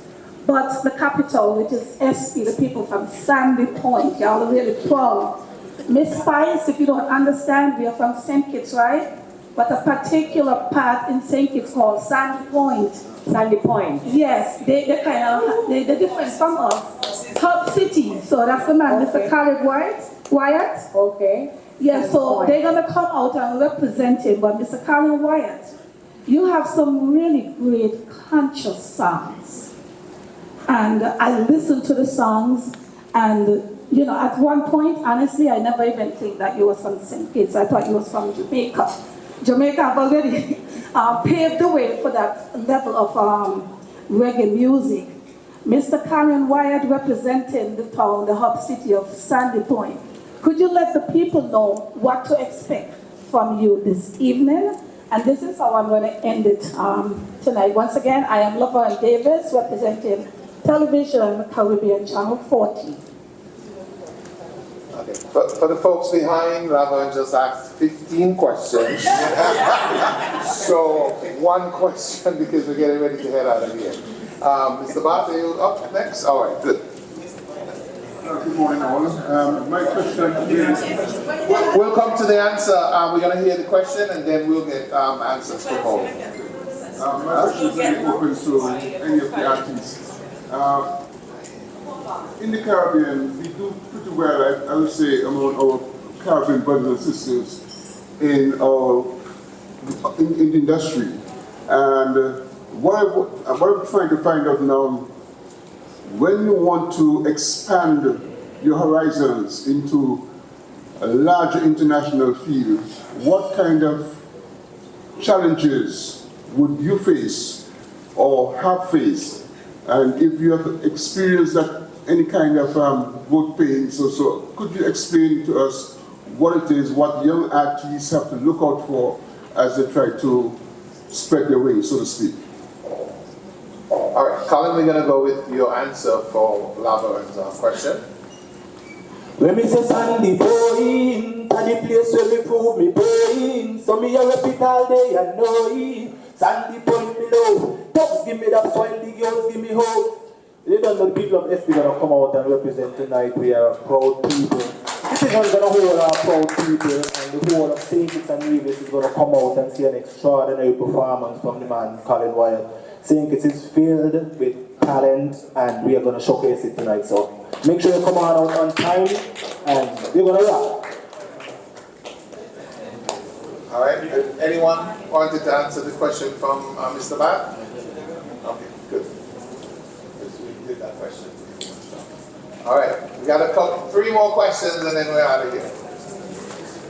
but the capital, which is SP, the people from Sandy Point. Y'all are really proud. Miss Spice, if you don't understand, we are from St. Kitts, right? But a particular part in St. Kitts called Sandy Point. Sandy Point. Yes, they're different from us. Top city. So that's the man, Mr. Colin Wyatt. Okay. Yeah, so they're going to come out and represent him. But Mr. Colin Wyatt, you have some really great conscious songs. And I listened to the songs, and at one point, honestly, I never even think that you was from St. Kitts. I thought you was from Jamaica. Jamaica have already paved the way for that level of reggae music. Mr. Colin Wyatt representing the town, the hub city of Sandy Point. Could you let the people know what to expect from you this evening? And this is how I'm going to end it tonight. Once again, I am Laverne Davis, representing Television Caribbean Channel 40. Okay. For the folks behind, Laverne just asked 15 questions. So one question because we're getting ready to head out of here. Mr. Bart, are you up next? All right, good. Good morning, all. My question is... We'll come to the answer. We're going to hear the question and then we'll get answers from all. My question is really open to any of the artists. In the Caribbean, we do pretty well, I would say, among our Caribbean brothers and sisters in the industry. And what I'm trying to find out now, when you want to expand your horizons into a larger international field, what kind of challenges would you face or have faced? And if you have experienced that any kind of work pains or so, could you explain to us what it is, what young artists have to look out for as they try to spread their wings, so to speak? All right, Colin, we're going to go with your answer for Laverne's question. When me say Sandy Point, and the place where me prove me brain, so me a rep it all day and know it. Sandy Point below, dogs give me that soil, the girls give me hope. You don't know the people of SP gonna come out and represent tonight. We are proud people. This is gonna hold our proud people, and the whole of St. Kitts and Nevis is gonna come out and see an extraordinary performance from the man Colin Wyatt. St. Kitts is filled with talent, and we are gonna showcase it tonight. So make sure you come on out on time, and we're gonna rock. All right, anyone wanted to answer the question from Mr. Bat? Okay, good. We did that question. All right, we got three more questions and then we're out of here.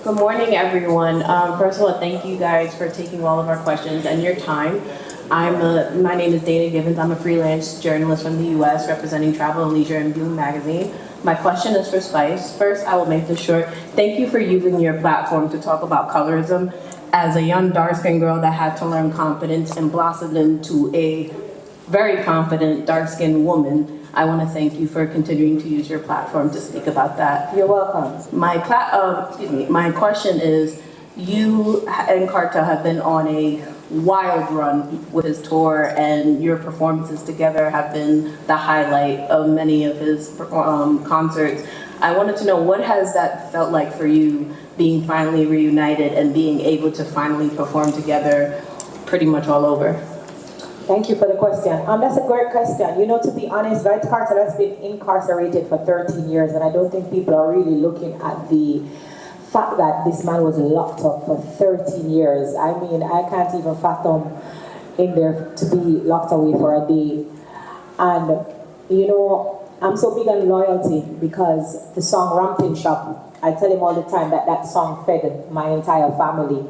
Good morning, everyone. First of all, thank you guys for taking all of our questions and your time. My name is Dana Gibbons. I'm a freelance journalist from the U.S. representing Travel and Leisure and Bloom Magazine. My question is for Spice. First, I will make this short. Thank you for using your platform to talk about colorism. As a young dark-skinned girl that had to learn confidence and blossomed into a very confident dark-skinned woman, I want to thank you for continuing to use your platform to speak about that. You're welcome. My question is, you and Cartel have been on a wild run with his tour, and your performances together have been the highlight of many of his concerts. I wanted to know, what has that felt like for you, being finally reunited and being able to finally perform together pretty much all over? Thank you for the question. That's a great question. You know, to be honest, Vybz Kartel has been incarcerated for 13 years, and I don't think people are really looking at the fact that this man was locked up for 13 years. I mean, I can't even fathom in there to be locked away for a day. And, you know, I'm so big on loyalty because the song Ramping Shop, I tell him all the time that that song fed my entire family.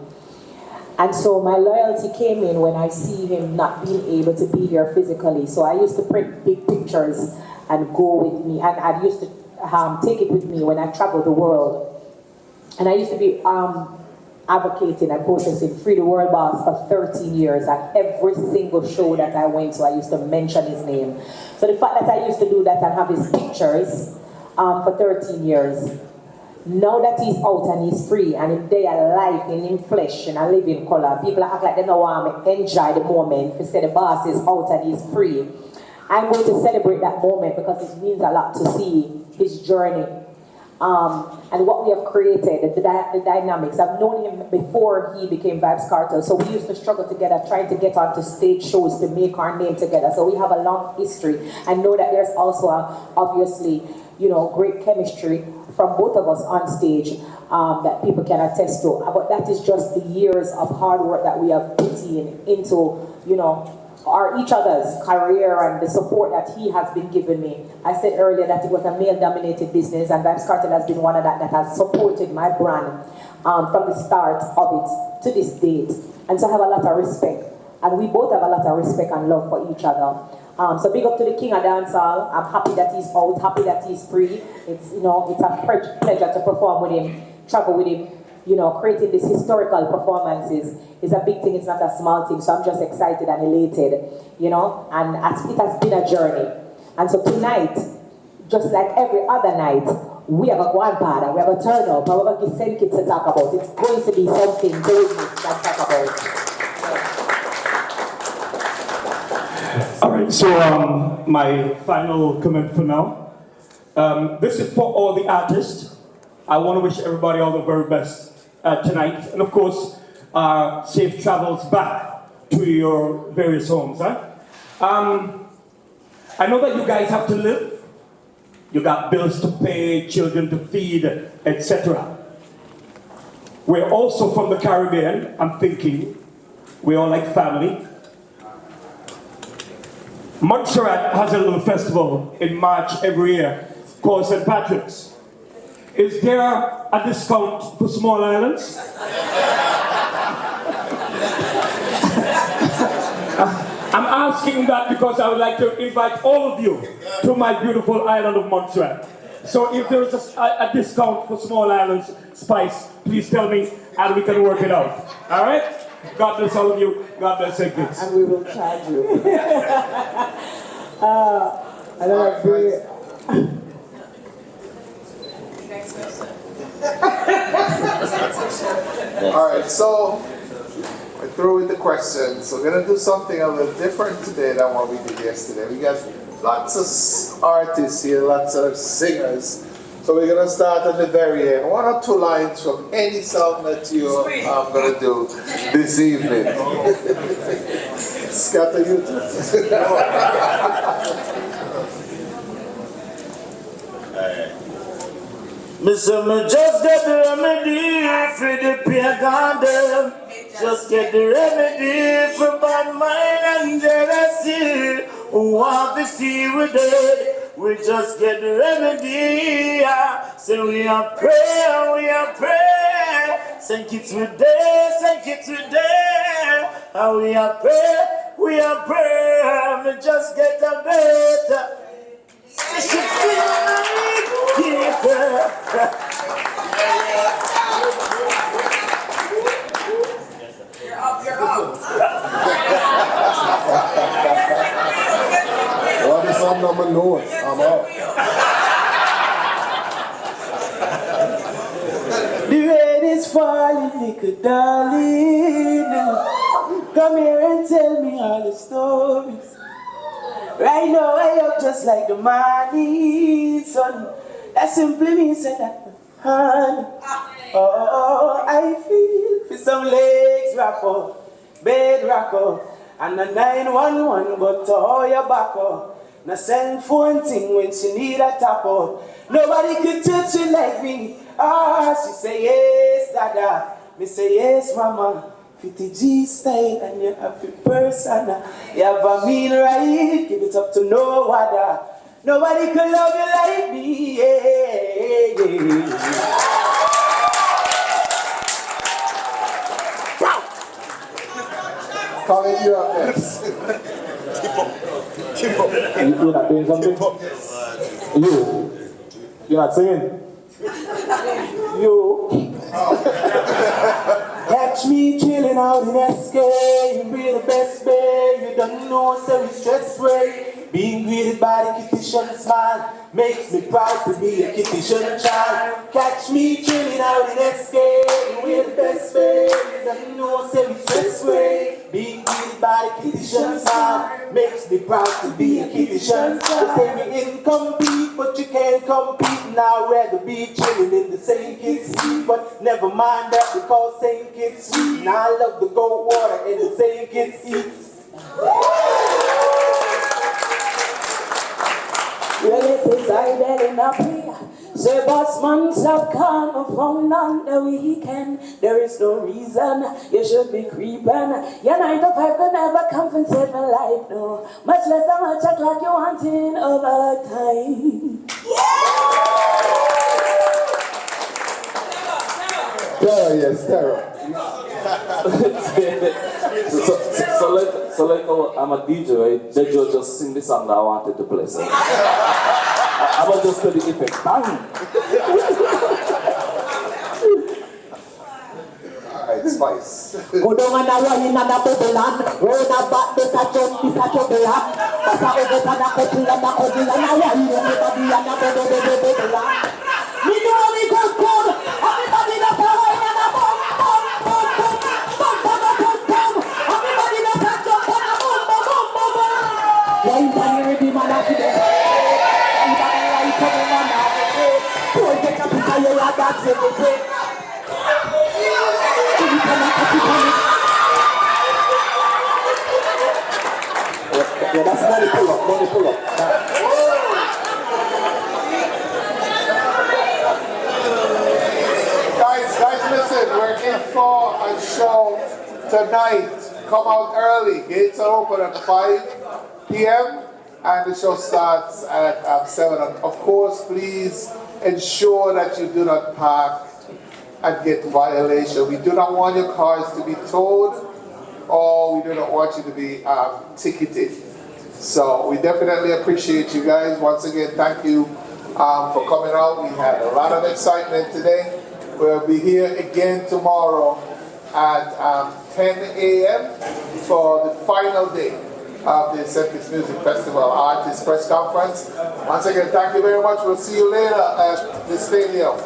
And so my loyalty came in when I see him not being able to be here physically. So I used to print big pictures and go with me. And I used to take it with me when I traveled the world. And I used to be advocating and protesting Free the World Boss for 13 years. At every single show that I went to, I used to mention his name. So the fact that I used to do that and have his pictures for 13 years, now that he's out and he's free and he's there alive and in flesh and I live in color, people act like they don't want to enjoy the moment. They say the boss is out and he's free. I'm going to celebrate that moment because it means a lot to see his journey. And what we have created, the dynamics. I've known him before he became Vybz Kartel, so we used to struggle together trying to get onto stage shows to make our name together. So we have a long history. I know that there's also obviously, you know, great chemistry from both of us on stage that people can attest to. But that is just the years of hard work that we have put into, you know, each other's career and the support that he has been giving me. I said earlier that it was a male-dominated business, and Vybz Kartel has been one of that has supported my brand from the start of it to this date. And so I have a lot of respect, and we both have a lot of respect and love for each other. So big up to the King of Dancehall. I'm happy that he's out, happy that he's free. It's, you know, it's a pleasure to perform with him, travel with him. You know, creating these historical performances is a big thing, it's not a small thing. So I'm just excited and elated, you know, and it has been a journey. And so tonight, just like every other night, we have a one party, we have a turn up, and we're going to give St. Kitts to talk about. It's going to be something to witness and talk about. All right, so my final comment for now. This is for all the artists. I want to wish everybody all the very best tonight. And of course, safe travels back to your various homes. Huh? I know that you guys have to live. You got bills to pay, children to feed, etc. We're also from the Caribbean, I'm thinking. We all like family. Montserrat has a little festival in March every year called St. Patrick's. Is there a discount for small islands? I'm asking that because I would like to invite all of you to my beautiful island of Montserrat. So if there is a discount for small islands, Spice, please tell me and we can work it out. All right? God bless all of you. God bless St. Kitts. And we will charge you. I don't agree. All right, so I throw in the question. So we're gonna do something a little different today than what we did yesterday. We got lots of artists here, lots of singers. So we're gonna start at the very end. 1 or 2 lines from any song that you are gonna do this evening. Scatter you. Me just get the remedy for the pagan them. Just get the remedy for bad mind and jealousy. Who want to see we dead? We just get the remedy. So we are praying, we are praying. St. Kitts we there, St. Kitts we there. And we are praying, we are praying. Me just get a better. You're up. Well, this song number knows. I'm out. The rain is falling like a darling. Come here and tell me all the stories. Right now I up just like the morning sun. That simply means that oh, I feel for some legs wrap up, bed rock up, And a 911 but to all your back up. Na cell phone thing when she need a top up. Nobody could touch you like me. Ah, she say yes, dada. Me say yes, mama. 50G style and you have a person. You have a mean right, give it up to no other. Nobody could love you like me. Yeah, yeah. Colin, you're up next. Keep up. You're not doing something? You're not singing? Catch me chilling out in SK, you be the best babe, you don't know, so it's stress free. Being greeted by the Kittitian smile makes me proud to be a Kittitian child. Catch me chilling out in SK, you be the best babe, you don't know, so it's stress free. Being greeted by the Kittitian smile makes me proud to be a Kittitian. They say we incomplete, but you can't compete. Now I'd rather be chilling in the same kids' seat, but never mind that because same kids sweet. Now I love the gold water in the same kids' eats. Well, it is I that in a prayer. Say, boss man, stop calm and phone on the weekend. There is no reason you should be creeping. Your 9 to 5 could never compensate my life, no. Much less how much o'clock you want in overtime. Terror, yes, terror. So like I'm a DJ, right? They just sing the song that I wanted to play. So I was just play the effect. Bang! Alright, Spice. Go down and a run in and a bubble and roll a back, this a jump, this a trouble and that's a over and a couple and a cuddle and a run everybody and a bubble and me know me good good, everybody that's a wine and a bum bum bum bum bum bum bum bum, everybody that's a jump and a bum bum bum bum bum. Wine and you ready man after them, wine and right to the man after them, boy get up and you are that's everything. Yeah, that's money pull up. Guys, listen, we're in for a show tonight. Come out early. Gates are open at 5 p.m. and the show starts at 7. Of course, please ensure that you do not park and get violation. We do not want your cars to be towed, or we do not want you to be ticketed. So we definitely appreciate you guys. Once again, thank you for coming out. We had a lot of excitement today. We'll be here again tomorrow at 10 a.m. for the final day of the St. Kitts Music Festival Artist Press Conference. Once again, thank you very much. We'll see you later at the stadium.